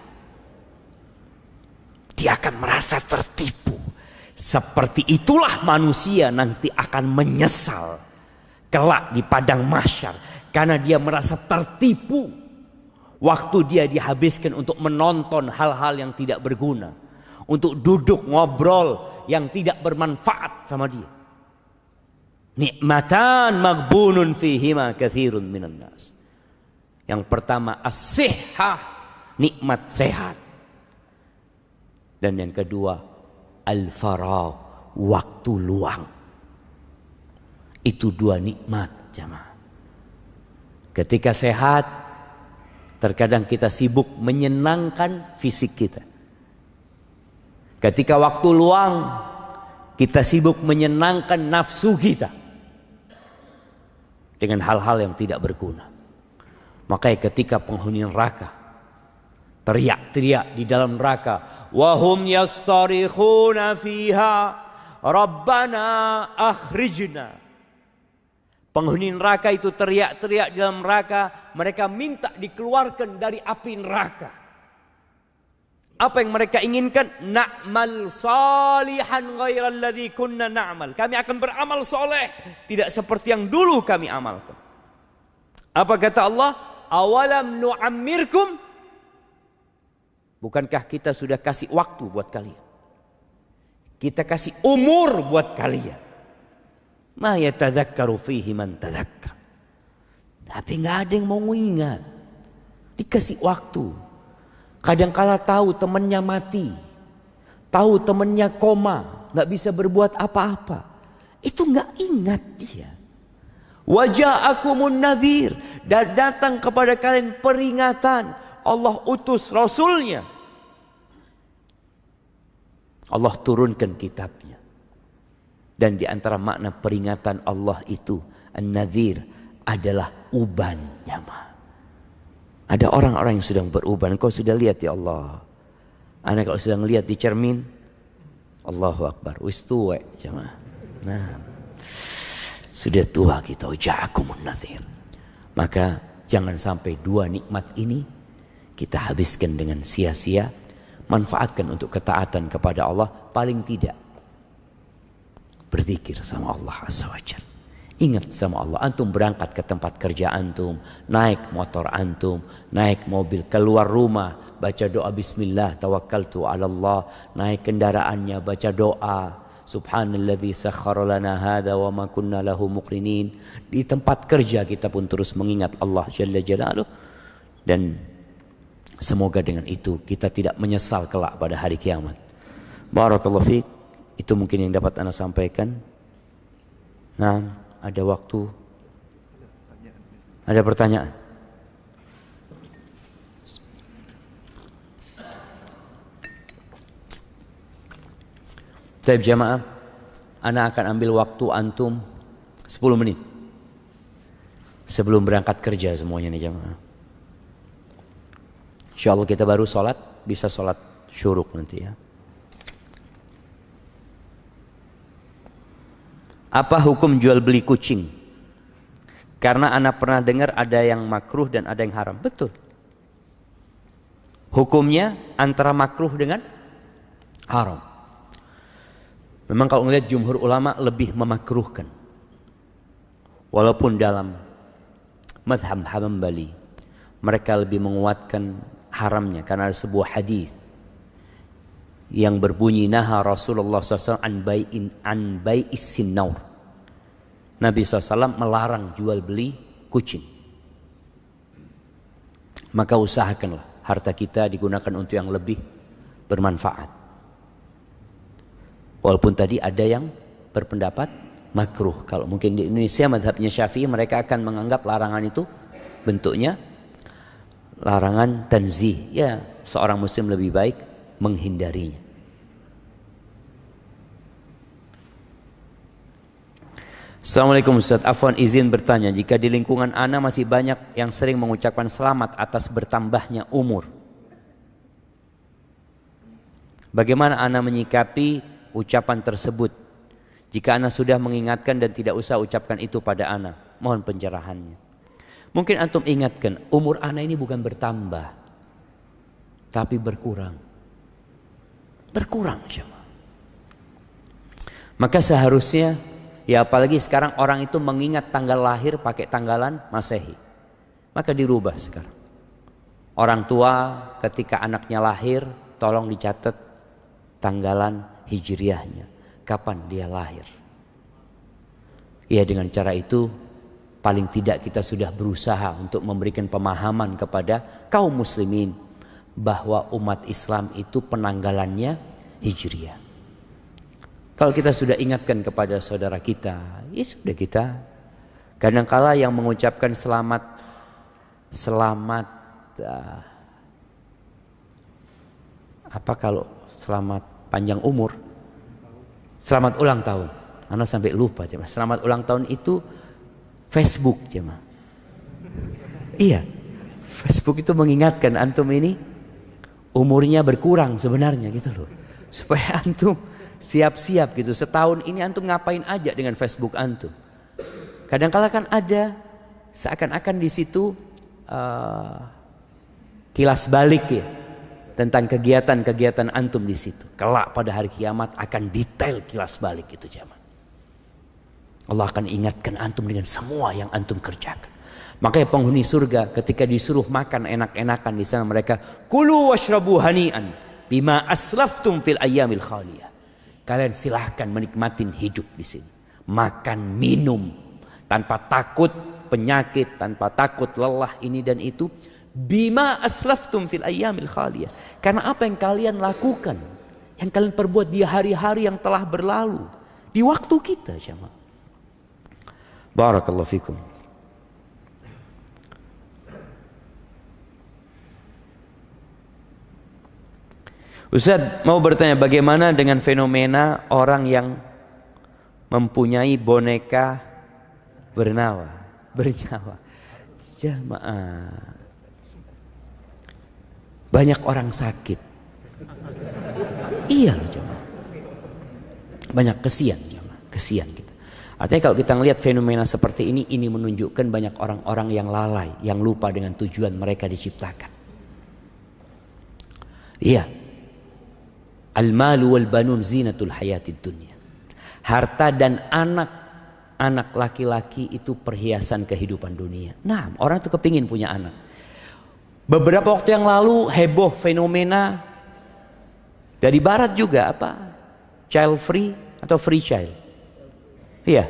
Dia akan merasa tertipu. Seperti itulah manusia nanti akan menyesal kelak di padang mahsyar. Karena dia merasa tertipu. Waktu dia dihabiskan untuk menonton hal-hal yang tidak berguna. Untuk duduk ngobrol yang tidak bermanfaat sama dia. Nikmatan maghbunun fihima katsirun minan nas. Yang pertama as-sihhah, nikmat sehat. Dan yang kedua al-faragh, waktu luang. Itu dua nikmat, jemaah. Ketika sehat, terkadang kita sibuk menyenangkan fisik kita. Ketika waktu luang, kita sibuk menyenangkan nafsu kita dengan hal-hal yang tidak berguna. Makanya ketika penghuni neraka teriak-teriak di dalam neraka, wahum yastarikhuna fiha rabbana akhrijna. Penghuni neraka itu teriak-teriak di dalam neraka, mereka minta dikeluarkan dari api neraka. Apa yang mereka inginkan? Na'mal salihan ghairal ladzi kunna na'mal. Kami akan beramal soleh tidak seperti yang dulu kami amalkan. Apa kata Allah? Awalam nu'ammirkum? Bukankah kita sudah kasih waktu buat kalian? Kita kasih umur buat kalian. Ma yatadzakkaru fihi man tadzakkar. Tapi enggak ada yang mau ingat. Dikasih waktu. Kadangkala tahu temannya mati, tahu temannya koma, nggak bisa berbuat apa-apa, itu nggak ingat dia. Waja'akumun nadhir, dan datang kepada kalian peringatan. Allah utus Rasulnya, Allah turunkan kitabnya. Dan di antara makna peringatan Allah itu, an-nadhir adalah uban nyama. Ada orang-orang yang sedang beruban. Kau sudah lihat ya Allah. Anak kalau sedang lihat di cermin, Allahu Akbar. Wis tua jemaah. Nah, sudah tua kita. Ja'akumun nadhir. Maka jangan sampai dua nikmat ini kita habiskan dengan sia-sia. Manfaatkan untuk ketaatan kepada Allah. Paling tidak berzikir sama Allah Azza wa Jalla. Ingat sama Allah. Antum berangkat ke tempat kerja antum, naik motor antum, naik mobil, keluar rumah, baca doa bismillah tawakkaltu ala Allah, naik kendaraannya baca doa subhanalladzi sakhkhara lana hadza wa ma kunna lahu muqrinin. Di tempat kerja kita pun terus mengingat Allah jalla jalaluh, dan semoga dengan itu kita tidak menyesal kelak pada hari kiamat. Barakallahu fiik. Itu mungkin yang dapat Anda sampaikan. Nah, ada waktu. Ada pertanyaan? Baik jamaah, Ana akan ambil waktu antum 10 menit sebelum berangkat kerja semuanya nih jamaah. Insyaallah kita baru sholat, bisa sholat syuruk nanti ya. Apa hukum jual beli kucing? Karena anak pernah dengar ada yang makruh dan ada yang haram. Betul. Hukumnya antara makruh dengan haram. Memang kalau melihat jumhur ulama lebih memakruhkan. Walaupun dalam madhab Hambali mereka lebih menguatkan haramnya karena ada sebuah hadis yang berbunyi naha Rasulullah SAW an bai'is sinnaur. Nabi SAW melarang jual beli kucing. Maka usahakanlah harta kita digunakan untuk yang lebih bermanfaat. Walaupun tadi ada yang berpendapat makruh. Kalau mungkin di Indonesia madhabnya Syafi'i, mereka akan menganggap larangan itu bentuknya larangan tanzih. Ya, seorang muslim lebih baik menghindarinya. Assalamualaikum Ustaz, afwan izin bertanya, jika di lingkungan ana masih banyak yang sering mengucapkan selamat atas bertambahnya umur, bagaimana ana menyikapi ucapan tersebut? Jika ana sudah mengingatkan dan tidak usah ucapkan itu pada ana, mohon pencerahannya. Mungkin antum ingatkan, umur ana ini bukan bertambah, tapi berkurang. Berkurang jemaah. Maka seharusnya, ya apalagi sekarang orang itu mengingat tanggal lahir pakai tanggalan Masehi, maka dirubah sekarang. Orang tua ketika anaknya lahir, tolong dicatat tanggalan hijriahnya, kapan dia lahir. Ya, dengan cara itu paling tidak kita sudah berusaha untuk memberikan pemahaman kepada kaum muslimin bahwa umat Islam itu penanggalannya hijriah. Kalau kita sudah ingatkan kepada saudara kita, ya sudah kita. Kadangkala yang mengucapkan selamat selamat apa kalau selamat panjang umur, selamat ulang tahun. Ana sampai lupa jemaah. Selamat ulang tahun itu Facebook jemaah. Iya, Facebook itu mengingatkan antum ini umurnya berkurang sebenarnya gitu loh, supaya antum siap-siap gitu. Setahun ini antum ngapain aja dengan Facebook antum. Kadang-kala kan ada seakan-akan di situ kilas balik ya tentang kegiatan-kegiatan antum di situ. Kelak pada hari kiamat akan detail kilas balik itu jemaah. Allah akan ingatkan antum dengan semua yang antum kerjakan. Makanya penghuni surga ketika disuruh makan enak-enakan di sana mereka kulu washrabu hani'an bima aslaftum fil ayyamil khaliyah. Kalian silahkan menikmatin hidup di sini. Makan, minum tanpa takut penyakit, tanpa takut lelah ini dan itu. Bima aslaftum fil ayyamil khaliyah. Karena apa yang kalian lakukan, yang kalian perbuat di hari-hari yang telah berlalu, di waktu kita jemaah. Barakallahu fikum. Ustaz mau bertanya bagaimana dengan fenomena orang yang mempunyai boneka bernyawa. Jemaah. Banyak orang sakit. Iya loh jemaah. Banyak kesian jemaah, kesian kita. Artinya kalau kita ngelihat fenomena seperti ini menunjukkan banyak orang-orang yang lalai, yang lupa dengan tujuan mereka diciptakan. Iya. Al-malu wal banun zinatul hayatid dunya. Harta dan anak laki-laki itu perhiasan kehidupan dunia. Nah, orang itu kepingin punya anak. Beberapa waktu yang lalu heboh fenomena dari barat juga apa? Child free atau free child? Iya,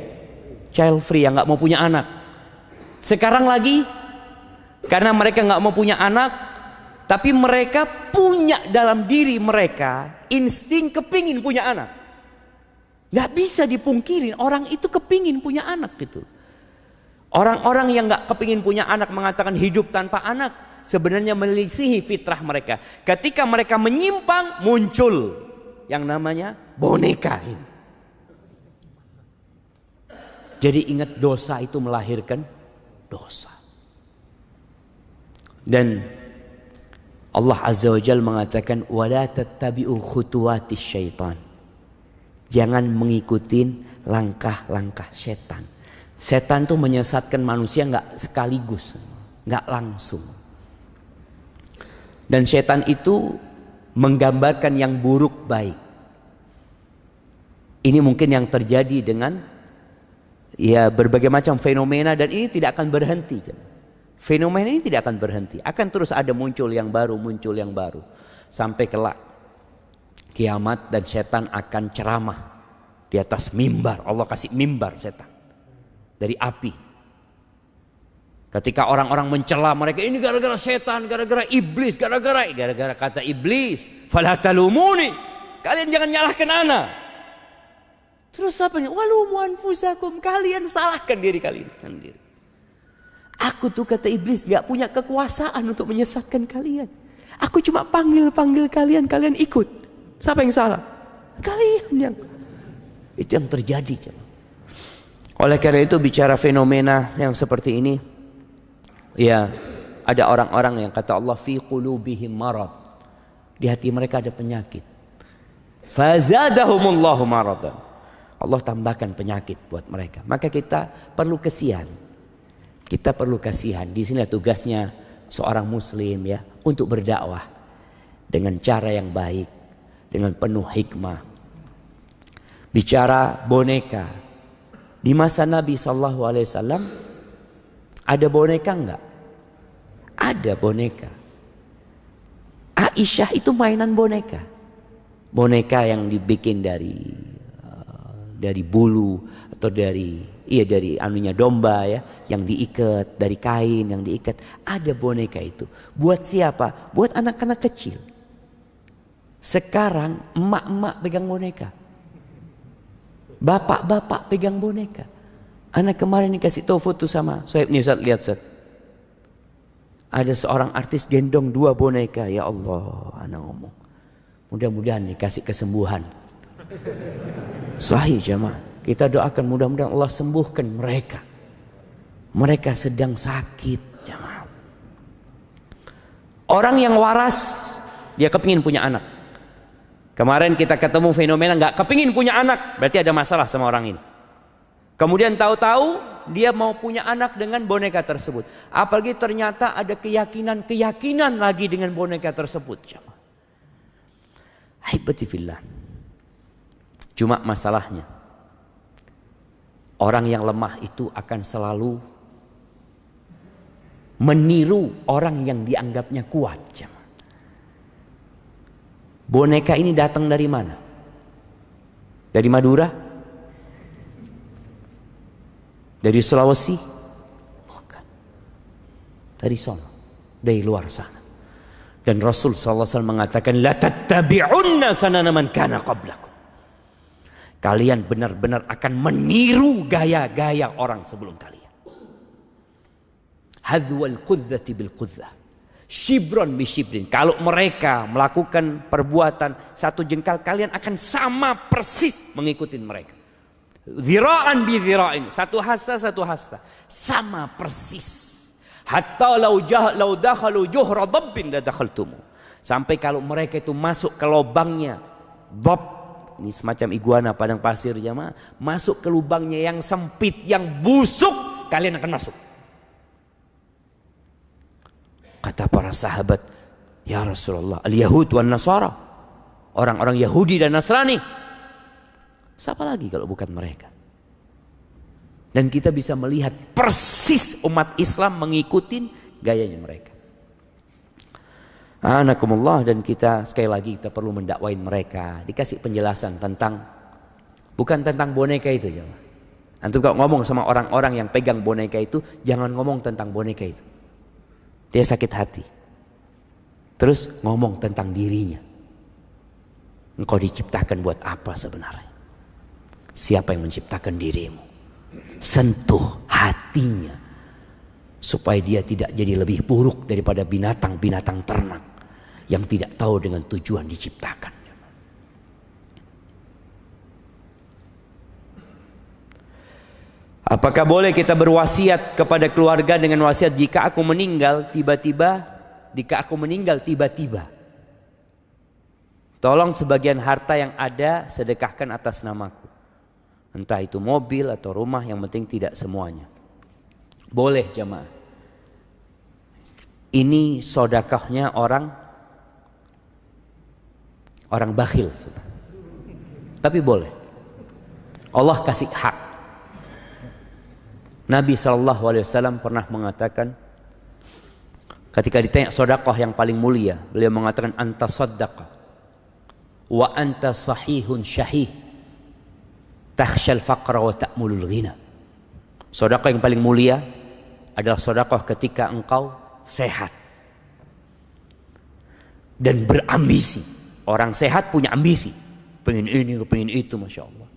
child free yang nggak mau punya anak. Sekarang lagi karena mereka nggak mau punya anak, tapi mereka punya dalam diri mereka insting kepingin punya anak. Nggak bisa dipungkirin orang itu kepingin punya anak gitu. Orang-orang yang nggak kepingin punya anak mengatakan hidup tanpa anak. Sebenarnya melisihi fitrah mereka. Ketika mereka menyimpang muncul yang namanya boneka ini. Jadi ingat dosa itu melahirkan dosa. Dan Allah Azza wa Jalla mengatakan wala tattabi'u khutuwatis syaitan. Jangan mengikuti langkah-langkah setan. Setan itu menyesatkan manusia nggak sekaligus, nggak langsung. Dan setan itu menggambarkan yang buruk baik. Ini mungkin yang terjadi dengan ya berbagai macam fenomena dan ini tidak akan berhenti. Fenomena ini tidak akan berhenti. Akan terus ada muncul yang baru. Sampai kelak kiamat dan setan akan ceramah di atas mimbar. Allah kasih mimbar setan dari api. Ketika orang-orang mencela mereka, ini gara-gara setan, gara-gara iblis, gara-gara kata iblis, fala talumuni, kalian jangan nyalahkan ana. Terus apa nih? Walumu anfusakum, kalian salahkan diri kalian sendiri. Aku tuh kata iblis gak punya kekuasaan untuk menyesatkan kalian. Aku cuma panggil kalian, kalian ikut. Siapa yang salah? Kalian yang. Itu yang terjadi. Oleh karena itu bicara fenomena yang seperti ini, ya ada orang-orang yang kata Allah fi qulubihim marad. Di hati mereka ada penyakit. Fazadahumullahu maradan. Allah tambahkan penyakit buat mereka. Maka kita perlu kasihan. Kita perlu kasihan. Di sini tugasnya seorang muslim ya untuk berdakwah dengan cara yang baik, dengan penuh hikmah. Bicara boneka. Di masa Nabi SAW ada boneka enggak? Ada boneka. Aisyah itu mainan boneka. Boneka yang dibikin dari bulu atau dari anunya domba ya, yang diikat dari kain yang diikat. Ada boneka itu. Buat siapa? Buat anak-anak kecil. Sekarang emak-emak pegang boneka. Bapak-bapak pegang boneka. Anak kemarin dikasih tahu foto sama Soeb nih, Ustaz, lihat Ustaz. Ada seorang artis gendong 2 boneka. Ya Allah, anak ngomong, mudah-mudahan dikasih kesembuhan. Sahih jemaah. Kita doakan mudah-mudahan Allah sembuhkan mereka. Mereka sedang sakit jemaah. Orang yang waras, dia kepingin punya anak. Kemarin kita ketemu fenomena nggak kepingin punya anak, berarti ada masalah sama orang ini. Kemudian tahu-tahu dia mau punya anak dengan boneka tersebut. Apalagi ternyata ada keyakinan lagi dengan boneka tersebut. Ahibati fillah. Cuma masalahnya, orang yang lemah itu akan selalu meniru orang yang dianggapnya kuat. Boneka ini datang dari mana? Dari Madura? Dari Sulawesi? Bukan. Dari sono, dari luar sana. Dan Rasul SAW mengatakan, la tattabi'unna sanana man kana qablakum. Kalian benar-benar akan meniru gaya-gaya orang sebelum kalian. Hadwal qudzati bil qudzah, shibron bi shibrin. Kalau mereka melakukan perbuatan 1 jengkal, kalian akan sama persis mengikuti mereka. Dhira'an bi dhira'in, 1 hasta, sama persis. Hatta law dakhalu juhra dabbin la dakhaltumu. Sampai kalau mereka itu masuk ke lubangnya dhab, ini semacam iguana padang pasir jemaah, masuk ke lubangnya yang sempit, yang busuk, kalian akan masuk. Kata para sahabat, ya Rasulullah, al-Yahud wan Nasara, orang-orang Yahudi dan Nasrani, siapa lagi kalau bukan mereka? Dan kita bisa melihat persis umat Islam mengikuti gayanya mereka. Anakumullah. Dan kita sekali lagi kita perlu mendakwain mereka, dikasih penjelasan tentang, bukan tentang boneka itu. Antum kalau ngomong sama orang-orang yang pegang boneka itu, jangan ngomong tentang boneka itu. Dia sakit hati. Terus ngomong tentang dirinya. Engkau diciptakan buat apa sebenarnya? Siapa yang menciptakan dirimu? Sentuh hatinya supaya dia tidak jadi lebih buruk daripada binatang-binatang ternak yang tidak tahu dengan tujuan diciptakan. Apakah boleh kita berwasiat kepada keluarga dengan wasiat, jika aku meninggal tiba-tiba tolong sebagian harta yang ada sedekahkan atas namaku. Entah itu mobil atau rumah, yang penting tidak semuanya. Boleh jemaah. Ini sedekahnya orang bakhil. Tapi boleh. Allah kasih hak. Nabi SAW pernah mengatakan, ketika ditanya sedekah yang paling mulia, beliau mengatakan, anta saddaqa wa anta sahihun syahih takhshal faqra wa ta'mulul ghina. Sedekah yang paling mulia adalah sedekah ketika engkau sehat dan berambisi. Orang sehat punya ambisi, pengen ini, pengen itu, masya Allah.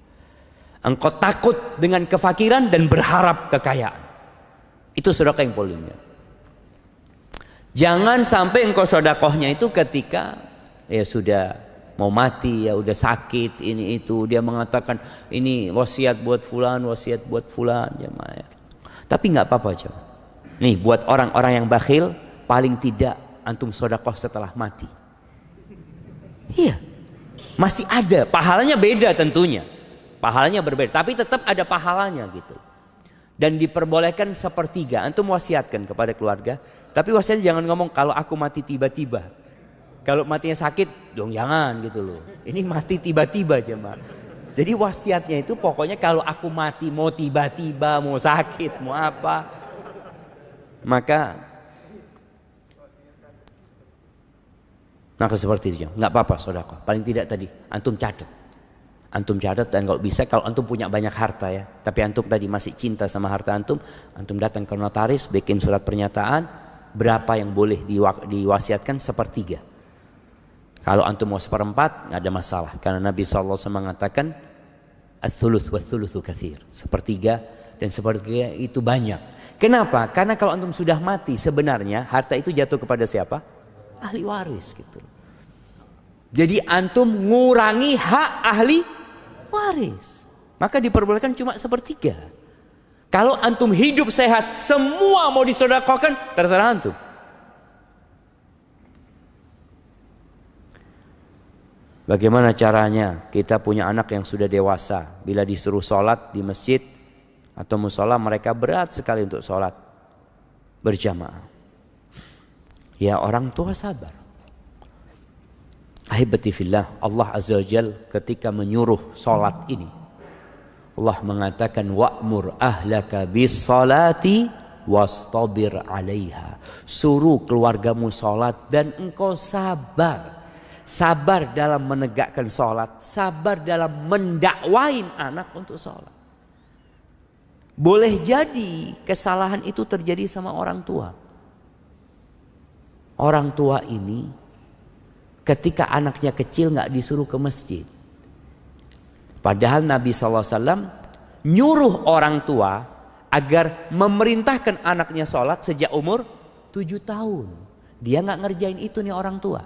Engkau takut dengan kefakiran dan berharap kekayaan. Itu sedekah yang paling mulia. Jangan sampai engkau sedekahnya itu ketika ya sudah mau mati, ya udah sakit, ini itu, dia mengatakan ini wasiat buat fulan, wasiat buat fulan, ya. Tapi nggak apa-apa aja. Nih buat orang-orang yang bakhil, paling tidak antum sedekah setelah mati. Iya, masih ada, pahalanya beda tentunya, pahalanya berbeda, tapi tetap ada pahalanya gitu. Dan diperbolehkan 1/3, antum wasiatkan kepada keluarga, tapi wasiatnya jangan ngomong kalau aku mati tiba-tiba. Kalau matinya sakit, dong jangan gitu loh. Ini mati tiba-tiba jemaah. Jadi wasiatnya itu pokoknya kalau aku mati mau tiba-tiba, mau sakit, mau apa, maka seperti itu. Nggak apa-apa sedekah. Paling tidak tadi antum catat, dan kalau bisa, kalau antum punya banyak harta ya, tapi antum tadi masih cinta sama harta antum datang ke notaris, bikin surat pernyataan berapa yang boleh diwasiatkan 1/3. Kalau antum mau 1/4 nggak ada masalah, karena Nabi SAW mengatakan ats-tsuluts wa-tsulutsu katsir. 1/3 dan sepertiga itu banyak. Kenapa? Karena kalau antum sudah mati sebenarnya harta itu jatuh kepada siapa? Ahli waris gitu. Jadi antum ngurangi hak ahli waris. Maka diperbolehkan cuma sepertiga. Kalau antum hidup sehat semua mau disedekahkan, terserah antum. Bagaimana caranya? Kita punya anak yang sudah dewasa, bila disuruh sholat di masjid atau musola mereka berat sekali untuk sholat berjamaah. Ya orang tua sabar. Ahibati fillah, Allah Azza wa Jal ketika menyuruh sholat ini, Allah mengatakan wa'mur ahlaka bis salati wastabir 'alaiha. Suruh keluargamu sholat dan engkau sabar. Sabar dalam menegakkan sholat, sabar dalam mendakwain anak untuk sholat. Boleh jadi kesalahan itu terjadi sama orang tua. Orang tua ini ketika anaknya kecil nggak disuruh ke masjid. Padahal Nabi SAW nyuruh orang tua agar memerintahkan anaknya sholat sejak umur 7 tahun. Dia nggak ngerjain itu nih orang tua.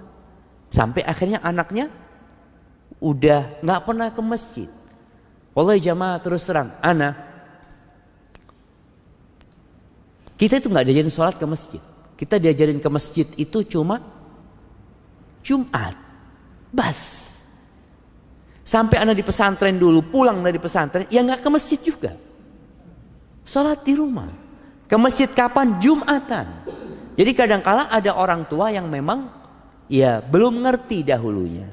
Sampai akhirnya anaknya udah nggak pernah ke masjid. Wallahi jamaah terus terang, kita itu nggak diajarin sholat ke masjid. Kita diajarin ke masjid itu cuma Jumat, bas. Sampai anak di pesantren dulu, pulang dari pesantren, ya nggak ke masjid juga. Sholat di rumah. Ke masjid kapan? Jumatan. Jadi kadang-kala ada orang tua yang memang ya belum ngerti dahulunya.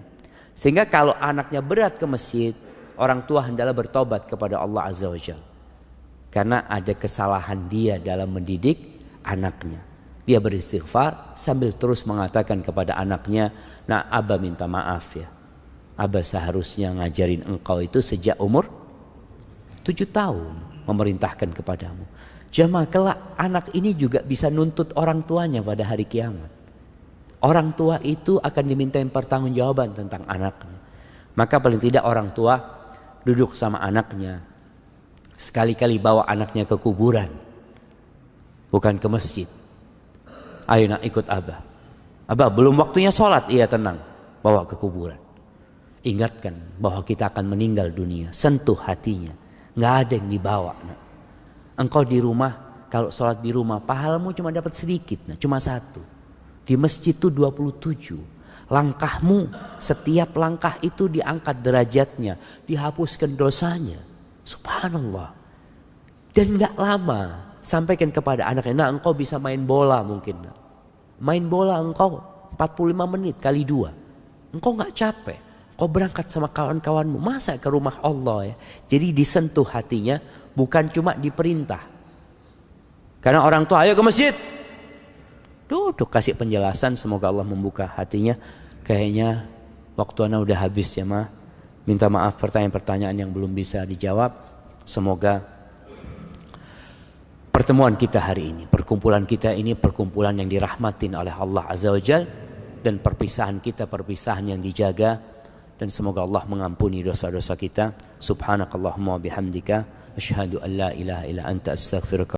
Sehingga kalau anaknya berat ke masjid, orang tua hendaklah bertobat kepada Allah Azza wa Jalla. Karena ada kesalahan dia dalam mendidik anaknya. Dia beristighfar sambil terus mengatakan kepada anaknya, "Nah, Abah minta maaf ya. Abah seharusnya ngajarin engkau itu sejak umur 7 tahun memerintahkan kepadamu." Jamaah kelak anak ini juga bisa nuntut orang tuanya pada hari kiamat. Orang tua itu akan dimintain pertanggungjawaban tentang anaknya. Maka paling tidak orang tua duduk sama anaknya. Sekali-kali bawa anaknya ke kuburan. Bukan ke masjid. Ayo nak ikut Abah. Abah belum waktunya sholat. Iya tenang. Bawa ke kuburan. Ingatkan bahwa kita akan meninggal dunia. Sentuh hatinya. Nggak ada yang dibawa. Nak. Engkau di rumah. Kalau sholat di rumah. Pahalamu cuma dapat sedikit. Nak. Cuma 1. Di masjid itu 27. Langkahmu. Setiap langkah itu diangkat derajatnya. Dihapuskan dosanya. Subhanallah. Dan gak lama sampaikan kepada anaknya, nah engkau bisa main bola mungkin. Main bola engkau 45 menit kali 2. Engkau gak capek. Kau berangkat sama kawan-kawanmu. Masa ke rumah Allah ya. Jadi disentuh hatinya. Bukan cuma diperintah. Karena orang tua ayo ke masjid. Duduk kasih penjelasan. Semoga Allah membuka hatinya. Kayaknya waktu anak udah habis ya ma. Minta maaf pertanyaan-pertanyaan yang belum bisa dijawab. Semoga pertemuan kita hari ini, perkumpulan kita ini perkumpulan yang dirahmatin oleh Allah Azza wa Jal. Dan perpisahan kita perpisahan yang dijaga. Dan semoga Allah mengampuni dosa-dosa kita. Subhanakallahumma bihamdika. Asyhadu an la ilaha illa anta astaghfiruka.